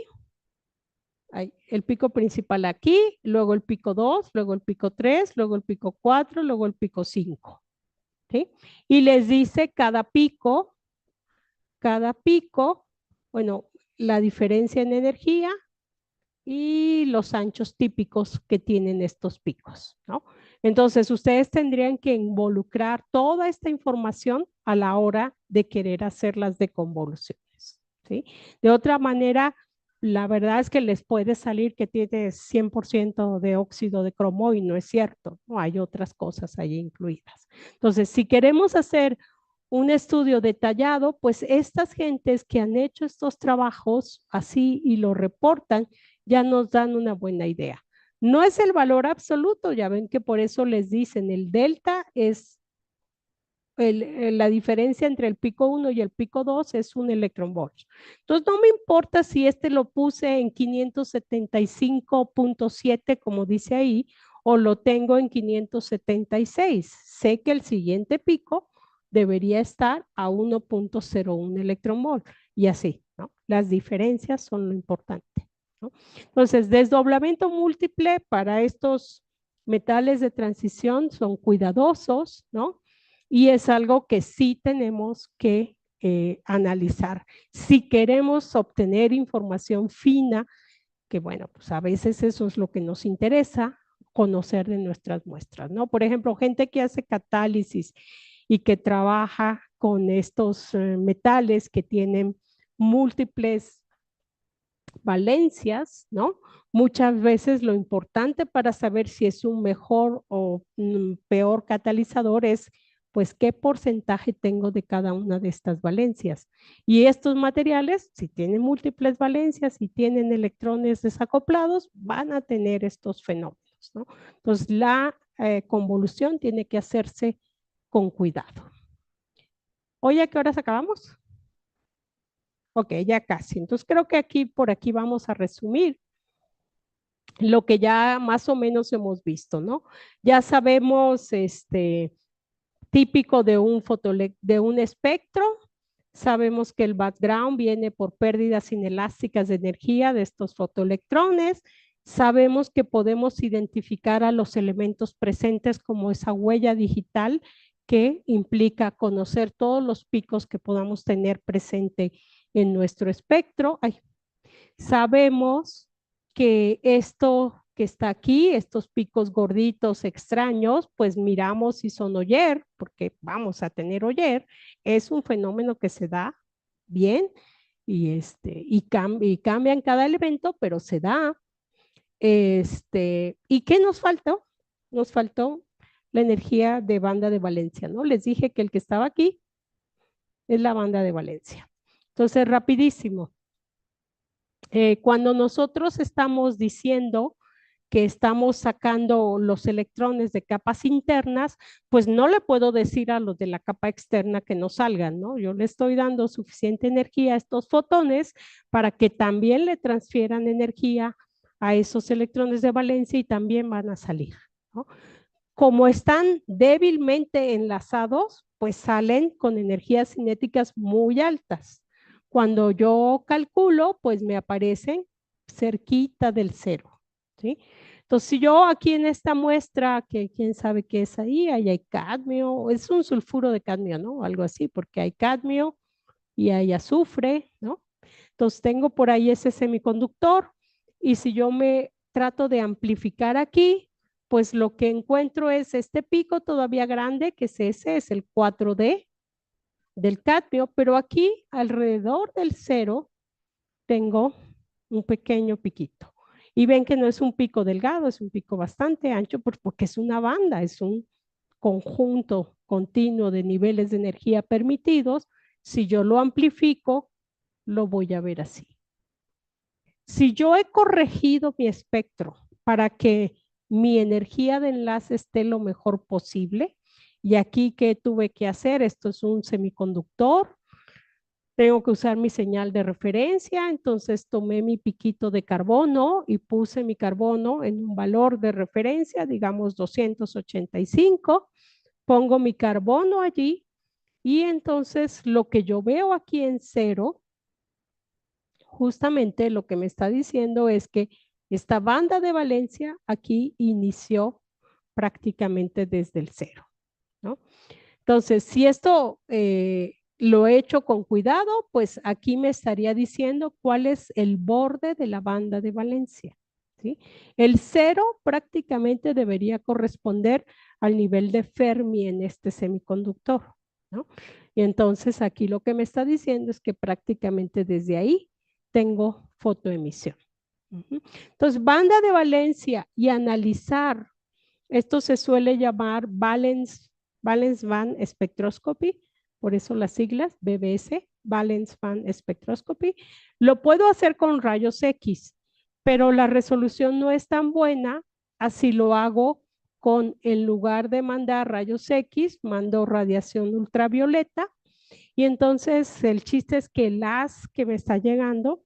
el pico principal aquí, luego el pico 2, luego el pico 3, luego el pico 4, luego el pico 5. ¿Sí? Y les dice cada pico, bueno, la diferencia en energía y los anchos típicos que tienen estos picos, ¿no? Entonces, ustedes tendrían que involucrar toda esta información a la hora de querer hacer las deconvoluciones, ¿sí? De otra manera, la verdad es que les puede salir que tiene 100% de óxido de cromo y no es cierto, ¿no? Hay otras cosas ahí incluidas. Entonces, si queremos hacer un estudio detallado, pues estas gentes que han hecho estos trabajos así y lo reportan, ya nos dan una buena idea. No es el valor absoluto, ya ven que por eso les dicen el delta es la diferencia entre el pico 1 y el pico 2 es un electronvolt. Entonces no me importa si lo puse en 575.7 como dice ahí o lo tengo en 576. Sé que el siguiente pico debería estar a 1.01 electronvolt y así, ¿no? Las diferencias son lo importante, ¿no? Entonces, desdoblamiento múltiple para estos metales de transición son cuidadosos, ¿no? Y es algo que sí tenemos que analizar. Si queremos obtener información fina, que bueno, pues a veces eso es lo que nos interesa, conocer de nuestras muestras, ¿no? Por ejemplo, gente que hace catálisis y que trabaja con estos metales que tienen múltiples valencias, ¿no? Muchas veces lo importante para saber si es un mejor o peor catalizador es pues qué porcentaje tengo de cada una de estas valencias. Y estos materiales, si tienen múltiples valencias y tienen electrones desacoplados, van a tener estos fenómenos, ¿no? Entonces, la convolución tiene que hacerse con cuidado. Oye, ¿a qué horas acabamos? Ok, ya casi. Entonces, creo que por aquí vamos a resumir lo que ya más o menos hemos visto, ¿no? Ya sabemos, típico de de un espectro, sabemos que el background viene por pérdidas inelásticas de energía de estos fotoelectrones, sabemos que podemos identificar a los elementos presentes como esa huella digital que implica conocer todos los picos que podamos tener presente en nuestro espectro. Sabemos que esto que está aquí, estos picos gorditos extraños, pues miramos si son Oyer, porque vamos a tener Oyer, es un fenómeno que se da bien y cambia en cada elemento, pero se da. ¿Y qué nos faltó? Nos faltó la energía de banda de valencia, ¿no? Les dije que el que estaba aquí es la banda de valencia. Entonces, rapidísimo. Cuando nosotros estamos diciendo que estamos sacando los electrones de capas internas, pues no le puedo decir a los de la capa externa que no salgan, ¿no? Yo le estoy dando suficiente energía a estos fotones para que también le transfieran energía a esos electrones de valencia y también van a salir, ¿no? Como están débilmente enlazados, pues salen con energías cinéticas muy altas. Cuando yo calculo, pues me aparecen cerquita del cero, ¿sí? Entonces, si yo aquí en esta muestra, que quién sabe qué es ahí hay cadmio, es un sulfuro de cadmio, ¿no? Algo así, porque hay cadmio y hay azufre, ¿no? Entonces, tengo por ahí ese semiconductor y si yo me trato de amplificar aquí, pues lo que encuentro es este pico todavía grande, que es ese, es el 4D del cadmio, pero aquí alrededor del cero tengo un pequeño piquito. Y ven que no es un pico delgado, es un pico bastante ancho porque es una banda, es un conjunto continuo de niveles de energía permitidos. Si yo lo amplifico, lo voy a ver así. Si yo he corregido mi espectro para que mi energía de enlace esté lo mejor posible, y aquí, ¿qué tuve que hacer? Esto es un semiconductor. Tengo que usar mi señal de referencia, entonces tomé mi piquito de carbono y puse mi carbono en un valor de referencia, digamos 285. Pongo mi carbono allí y entonces lo que yo veo aquí en cero, justamente lo que me está diciendo es que esta banda de valencia aquí inició prácticamente desde el cero, ¿no? Entonces, si esto lo he hecho con cuidado, pues aquí me estaría diciendo cuál es el borde de la banda de valencia, ¿sí? El cero prácticamente debería corresponder al nivel de Fermi en este semiconductor, ¿no? Y entonces aquí lo que me está diciendo es que prácticamente desde ahí tengo fotoemisión. Entonces, banda de valencia y analizar, esto se suele llamar Valence Band Spectroscopy, por eso las siglas BBS, Valence Band Spectroscopy. Lo puedo hacer con rayos X, pero la resolución no es tan buena, así lo hago con, en lugar de mandar rayos X, mando radiación ultravioleta, y entonces el chiste es que el haz que me está llegando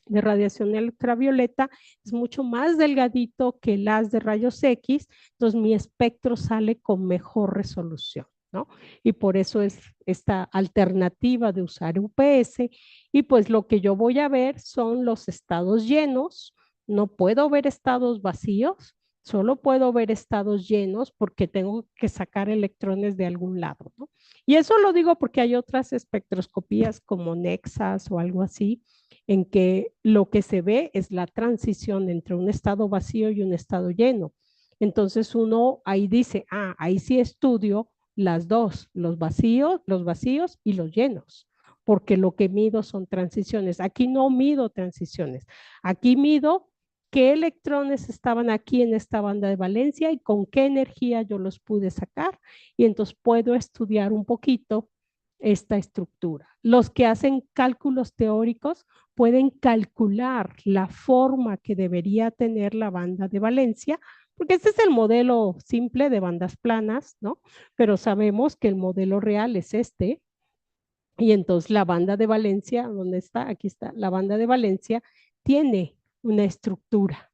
de radiación ultravioleta es mucho más delgadito que el haz de rayos X, entonces mi espectro sale con mejor resolución, ¿no? Y por eso es esta alternativa de usar UPS, y pues lo que yo voy a ver son los estados llenos, no puedo ver estados vacíos, solo puedo ver estados llenos porque tengo que sacar electrones de algún lado, ¿no? Y eso lo digo porque hay otras espectroscopías como Nexas o algo así, en que lo que se ve es la transición entre un estado vacío y un estado lleno. Entonces uno ahí dice, ahí sí estudio las dos, los vacíos y los llenos, porque lo que mido son transiciones. Aquí no mido transiciones, aquí mido qué electrones estaban aquí en esta banda de valencia y con qué energía yo los pude sacar, y entonces puedo estudiar un poquito esta estructura. Los que hacen cálculos teóricos pueden calcular la forma que debería tener la banda de valencia, porque este es el modelo simple de bandas planas, ¿no? Pero sabemos que el modelo real es este, y entonces la banda de valencia, ¿dónde está? Aquí está, la banda de valencia tiene una estructura.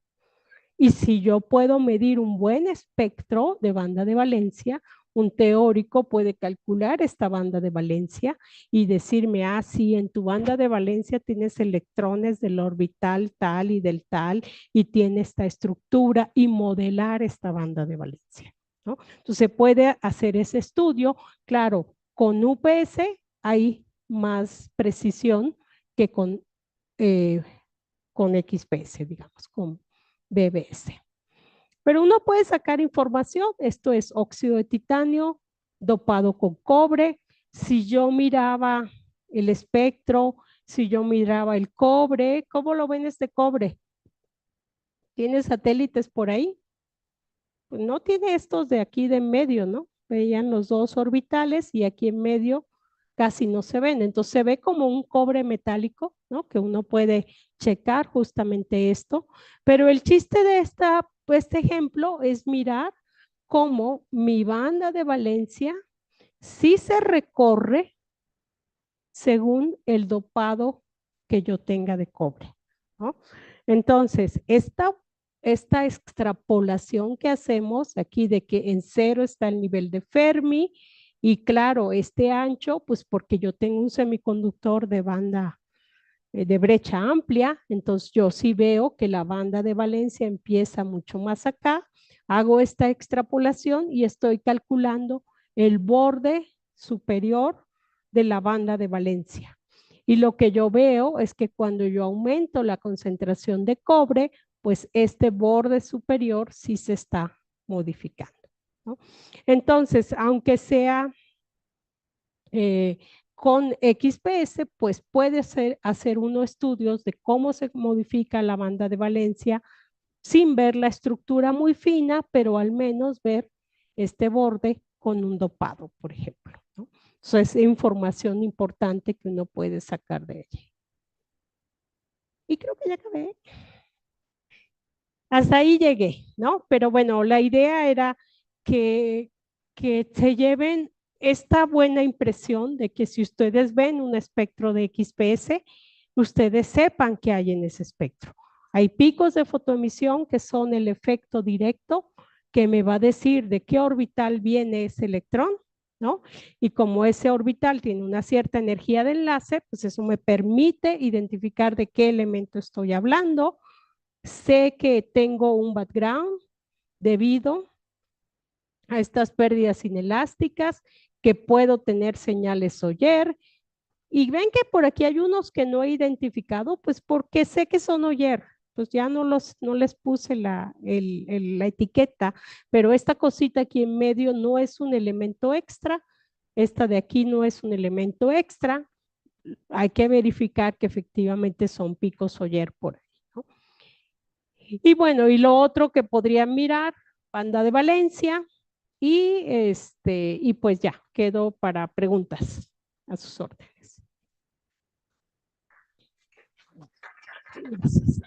Y si yo puedo medir un buen espectro de banda de valencia, un teórico puede calcular esta banda de valencia y decirme, sí, en tu banda de valencia tienes electrones del orbital tal y del tal y tiene esta estructura, y modelar esta banda de valencia, ¿no? Entonces se puede hacer ese estudio, claro, con UPS hay más precisión que con XPS, digamos, con BBS. Pero uno puede sacar información. Esto es óxido de titanio dopado con cobre. Si yo miraba el espectro, si yo miraba el cobre, ¿cómo lo ven este cobre? ¿Tiene satélites por ahí? Pues no tiene estos de aquí de en medio, ¿no? Veían los dos orbitales y aquí en medio casi no se ven. Entonces se ve como un cobre metálico, ¿no? Que uno puede checar justamente esto. Pero el chiste de este ejemplo es mirar cómo mi banda de valencia sí se recorre según el dopado que yo tenga de cobre, ¿no? Entonces, esta extrapolación que hacemos aquí de que en 0 está el nivel de Fermi y claro, este ancho, pues porque yo tengo un semiconductor de banda de brecha amplia, entonces yo sí veo que la banda de valencia empieza mucho más acá, hago esta extrapolación y estoy calculando el borde superior de la banda de valencia. Y lo que yo veo es que cuando yo aumento la concentración de cobre, pues este borde superior sí se está modificando, ¿no? Entonces, aunque sea con XPS, pues puede hacer unos estudios de cómo se modifica la banda de valencia sin ver la estructura muy fina, pero al menos ver este borde con un dopado, por ejemplo, ¿no? Eso es información importante que uno puede sacar de ella. Y creo que ya acabé. Hasta ahí llegué, ¿no? Pero bueno, la idea era que, que se lleven esta buena impresión de que si ustedes ven un espectro de XPS, ustedes sepan qué hay en ese espectro. Hay picos de fotoemisión que son el efecto directo que me va a decir de qué orbital viene ese electrón, ¿no? Y como ese orbital tiene una cierta energía de enlace, pues eso me permite identificar de qué elemento estoy hablando. Sé que tengo un background debido a estas pérdidas inelásticas, que puedo tener señales Oyer. Y ven que por aquí hay unos que no he identificado, pues porque sé que son Oyer. Pues ya no les puse la etiqueta, pero esta cosita aquí en medio no es un elemento extra. Esta de aquí no es un elemento extra. Hay que verificar que efectivamente son picos Oyer por ahí, ¿no? Y bueno, y lo otro que podrían mirar, banda de Valencia, y pues ya, quedo para preguntas a sus órdenes. Gracias.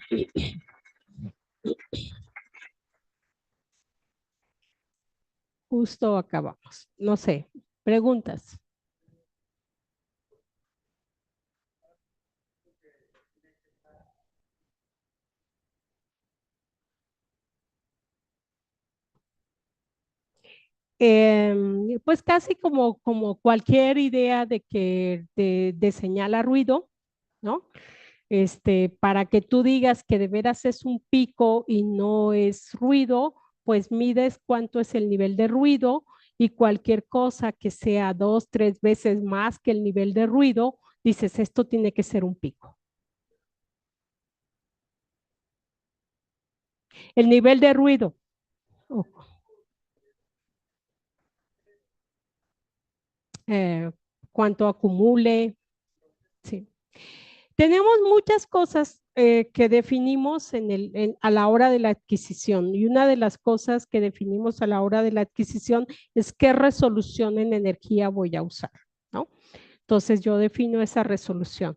Justo acabamos. No sé, preguntas. Pues casi como cualquier idea de que de señal a ruido, ¿no? Para que tú digas que de veras es un pico y no es ruido, pues mides cuánto es el nivel de ruido y cualquier cosa que sea 2, 3 veces más que el nivel de ruido, dices, esto tiene que ser un pico. El nivel de ruido. Oh, cuánto acumule. Sí. Tenemos muchas cosas que definimos a la hora de la adquisición, y una de las cosas que definimos a la hora de la adquisición es qué resolución en energía voy a usar, ¿no? Entonces yo defino esa resolución.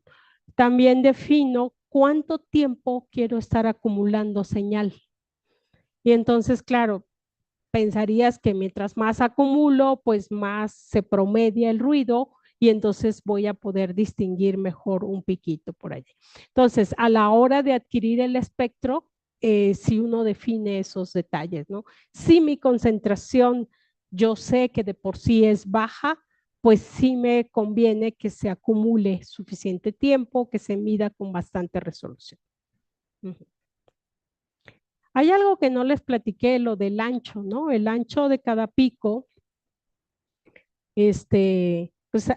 También defino cuánto tiempo quiero estar acumulando señal. Y entonces, claro, pensarías que mientras más acumulo, pues más se promedia el ruido y entonces voy a poder distinguir mejor un piquito por allí. Entonces, a la hora de adquirir el espectro, si uno define esos detalles, ¿no? Si mi concentración yo sé que de por sí es baja, pues sí me conviene que se acumule suficiente tiempo, que se mida con bastante resolución. Hay algo que no les platiqué, lo del ancho, ¿no? El ancho de cada pico, pues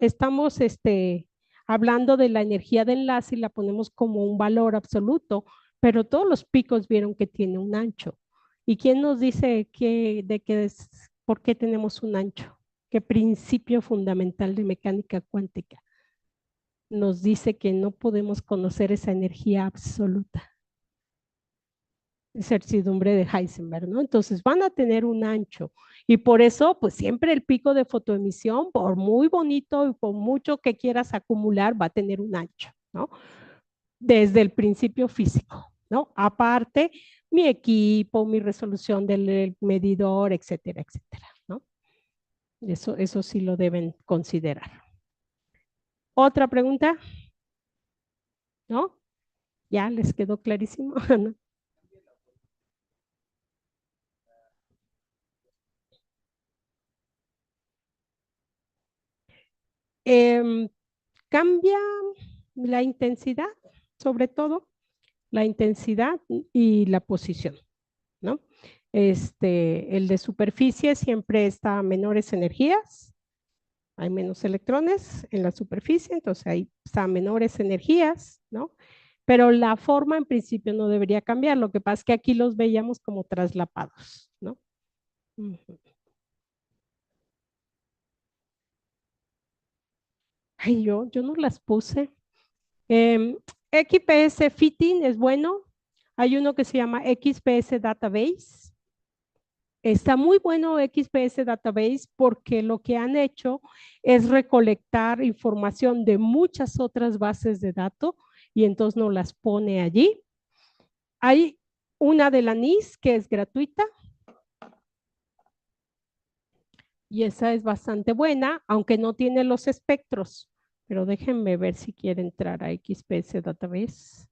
estamos hablando de la energía de enlace y la ponemos como un valor absoluto, pero todos los picos vieron que tiene un ancho. ¿Y quién nos dice por qué tenemos un ancho? ¿Qué principio fundamental de mecánica cuántica nos dice que no podemos conocer esa energía absoluta? certidumbre de Heisenberg, ¿no? Entonces van a tener un ancho y por eso, pues siempre el pico de fotoemisión, por muy bonito y por mucho que quieras acumular, va a tener un ancho, ¿no? Desde el principio físico, ¿no? Aparte, mi equipo, mi resolución del medidor, etcétera, etcétera, ¿no? Eso sí lo deben considerar. ¿Otra pregunta? ¿No? ¿Ya les quedó clarísimo? ¿No? Em, cambia la intensidad, sobre todo la intensidad y la posición, ¿no? El de superficie siempre está a menores energías, hay menos electrones en la superficie, entonces ahí está a menores energías, ¿no? Pero la forma en principio no debería cambiar, lo que pasa es que aquí los veíamos como traslapados, ¿no? Ujú. Ay, yo no las puse. Em, XPS Fitting es bueno. Hay uno que se llama XPS Database. Está muy bueno XPS Database porque lo que han hecho es recolectar información de muchas otras bases de datos y entonces nos las pone allí. Hay una de la NIS que es gratuita y esa es bastante buena, aunque no tiene los espectros. Pero déjenme ver si quiere entrar a XPS Database.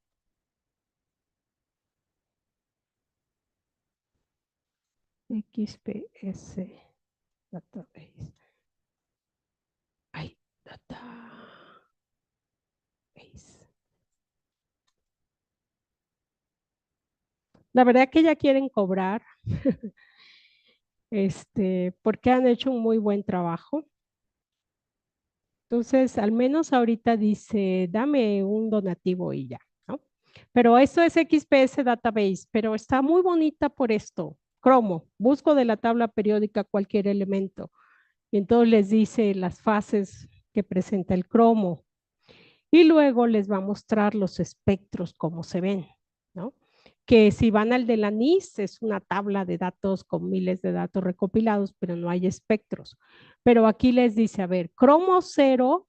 XPS Database. Ay, Database. La verdad que ya quieren cobrar, porque han hecho un muy buen trabajo. Entonces, al menos ahorita dice, dame un donativo y ya, ¿no? Pero esto es XPS Database, pero está muy bonita por esto. Cromo, busco de la tabla periódica cualquier elemento. Y entonces les dice las fases que presenta el cromo. Y luego les va a mostrar los espectros, cómo se ven, ¿no? Que si van al de la NIS, es una tabla de datos con miles de datos recopilados, pero no hay espectros. Pero aquí les dice, a ver, cromo 0,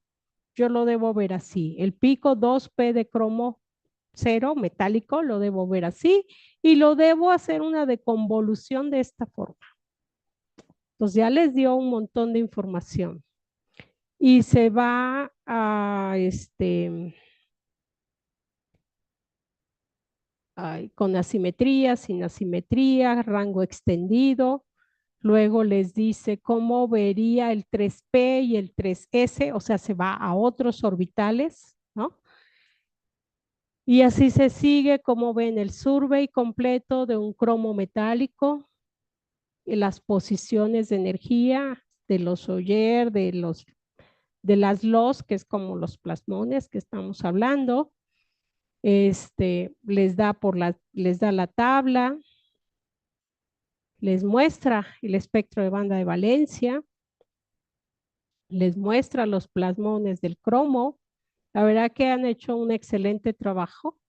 yo lo debo ver así. El pico 2P de cromo 0 metálico, lo debo ver así. Y lo debo hacer una deconvolución de esta forma. Entonces ya les dio un montón de información. Y se va a, con asimetría, sin asimetría, rango extendido. Luego les dice cómo vería el 3P y el 3S, o sea, se va a otros orbitales, ¿no? Y así se sigue, como ven el survey completo de un cromo metálico, y las posiciones de energía de los Oyer, de las LOS, que es como los plasmones que estamos hablando. Les da la tabla, les muestra el espectro de banda de valencia, les muestra los plasmones del cromo. La verdad que han hecho un excelente trabajo.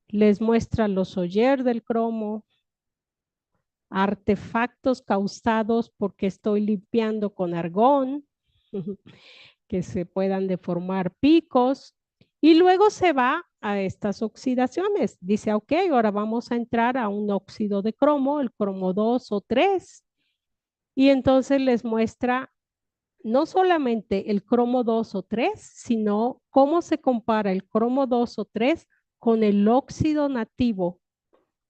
Les muestra los Oyer del cromo, artefactos causados porque estoy limpiando con argón, que se puedan deformar picos, y luego se va a estas oxidaciones. Dice, ok, ahora vamos a entrar a un óxido de cromo, el cromo 2 o 3, y entonces les muestra no solamente el cromo 2 o 3, sino cómo se compara el cromo 2 o 3 con el óxido nativo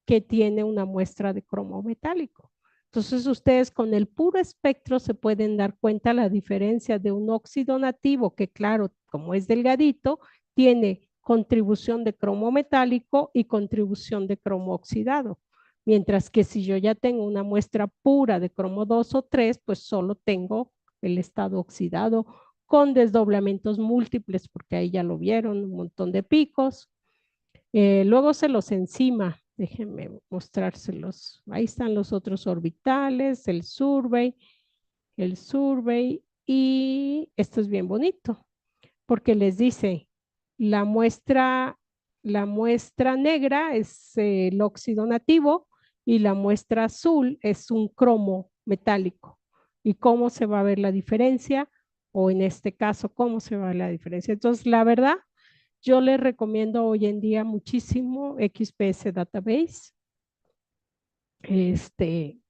que tiene una muestra de cromo metálico. Entonces ustedes con el puro espectro se pueden dar cuenta la diferencia de un óxido nativo que claro, como es delgadito, tiene contribución de cromo metálico y contribución de cromo oxidado. Mientras que si yo ya tengo una muestra pura de cromo 2 o 3, pues solo tengo el estado oxidado con desdoblamientos múltiples, porque ahí ya lo vieron, un montón de picos. Luego se los encima, déjenme mostrárselos. Ahí están los otros orbitales, el survey, y esto es bien bonito, porque les dice la muestra La muestra negra es el óxido nativo y la muestra azul es un cromo metálico. ¿Y cómo se va a ver la diferencia? O en este caso, ¿cómo se va a ver la diferencia? Entonces, la verdad, yo les recomiendo hoy en día muchísimo XPS Database,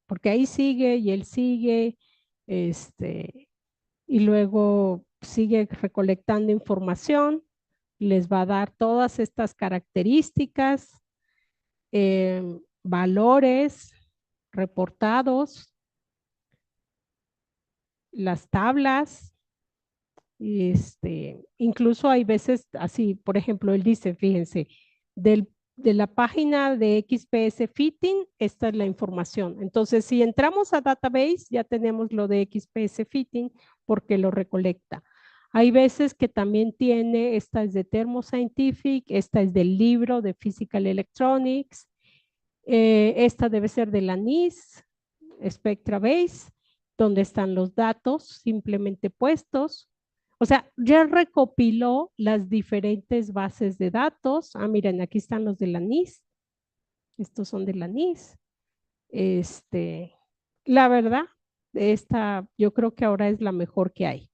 porque ahí sigue y él sigue, y luego sigue recolectando información, les va a dar todas estas características, valores reportados, las tablas, incluso hay veces así, por ejemplo, él dice, fíjense, de la página de XPS Fitting, esta es la información. Entonces, si entramos a Database, ya tenemos lo de XPS Fitting porque lo recolecta. Hay veces que también tiene, esta es de Thermo Scientific, esta es del libro de Physical Electronics, esta debe ser de la NIS, SpectraBase, donde están los datos simplemente puestos. O sea, ya recopiló las diferentes bases de datos. Ah, miren, aquí están los de la NIS. Estos son de la NIS. La verdad, esta yo creo que ahora es la mejor que hay,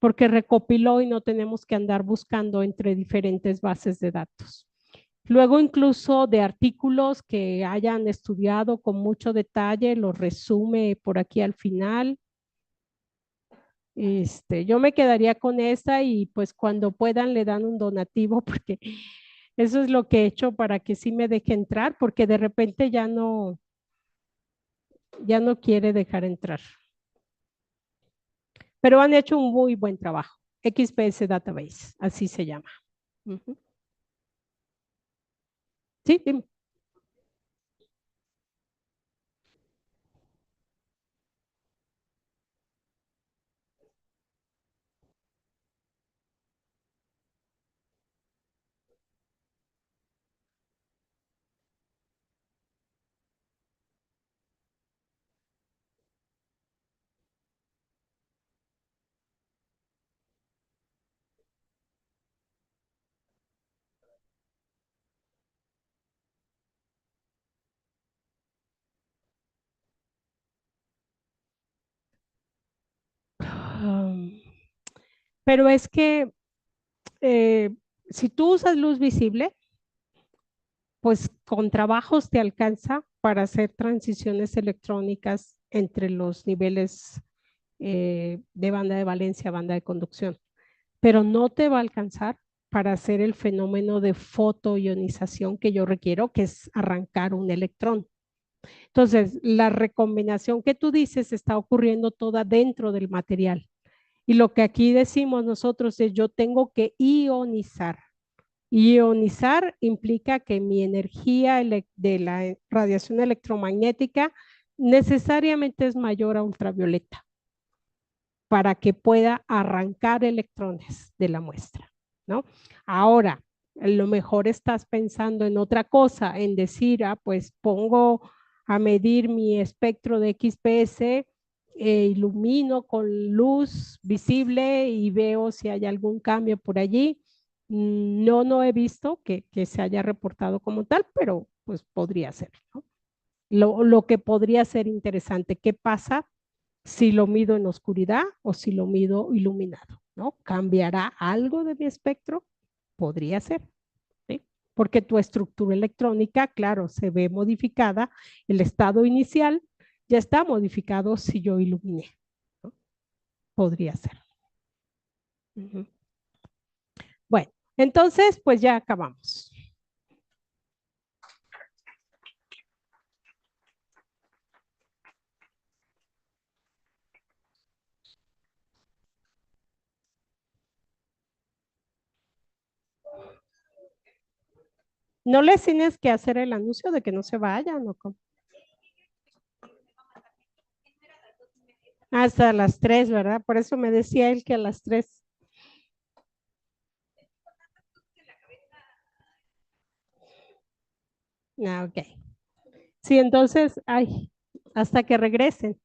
porque recopiló y no tenemos que andar buscando entre diferentes bases de datos. Luego incluso de artículos que hayan estudiado con mucho detalle, los resume por aquí al final. Yo me quedaría con esta y pues cuando puedan le dan un donativo porque eso es lo que he hecho para que sí me deje entrar porque de repente ya no quiere dejar entrar. Pero han hecho un muy buen trabajo. XPS Database, así se llama. Ujú. Sí, dime. Um, pero es que eh, si tú usas luz visible, pues con trabajos te alcanza para hacer transiciones electrónicas entre los niveles de banda de valencia, banda de conducción, pero no te va a alcanzar para hacer el fenómeno de fotoionización que yo requiero, que es arrancar un electrón. Entonces, la recombinación que tú dices está ocurriendo toda dentro del material. Y lo que aquí decimos nosotros es yo tengo que ionizar. Ionizar implica que mi energía de la radiación electromagnética necesariamente es mayor a ultravioleta para que pueda arrancar electrones de la muestra, ¿no? Ahora, a lo mejor estás pensando en otra cosa, en decir, pues pongo a medir mi espectro de XPS, ilumino con luz visible y veo si hay algún cambio por allí. No he visto que se haya reportado como tal, pero pues podría ser, ¿no? Lo que podría ser interesante, ¿qué pasa si lo mido en oscuridad o si lo mido iluminado? ¿No? ¿Cambiará algo de mi espectro? Podría ser, ¿sí? Porque tu estructura electrónica, claro, se ve modificada, el estado inicial ya está modificado si yo iluminé, ¿no? Podría ser. Uh -huh. Bueno, entonces, pues ya acabamos. No les tienes que hacer el anuncio de que no se vayan, ¿o cómo? Hasta las 3, ¿verdad? Por eso me decía él que a las 3. Ah, ok. Sí, entonces, ay, hasta que regresen.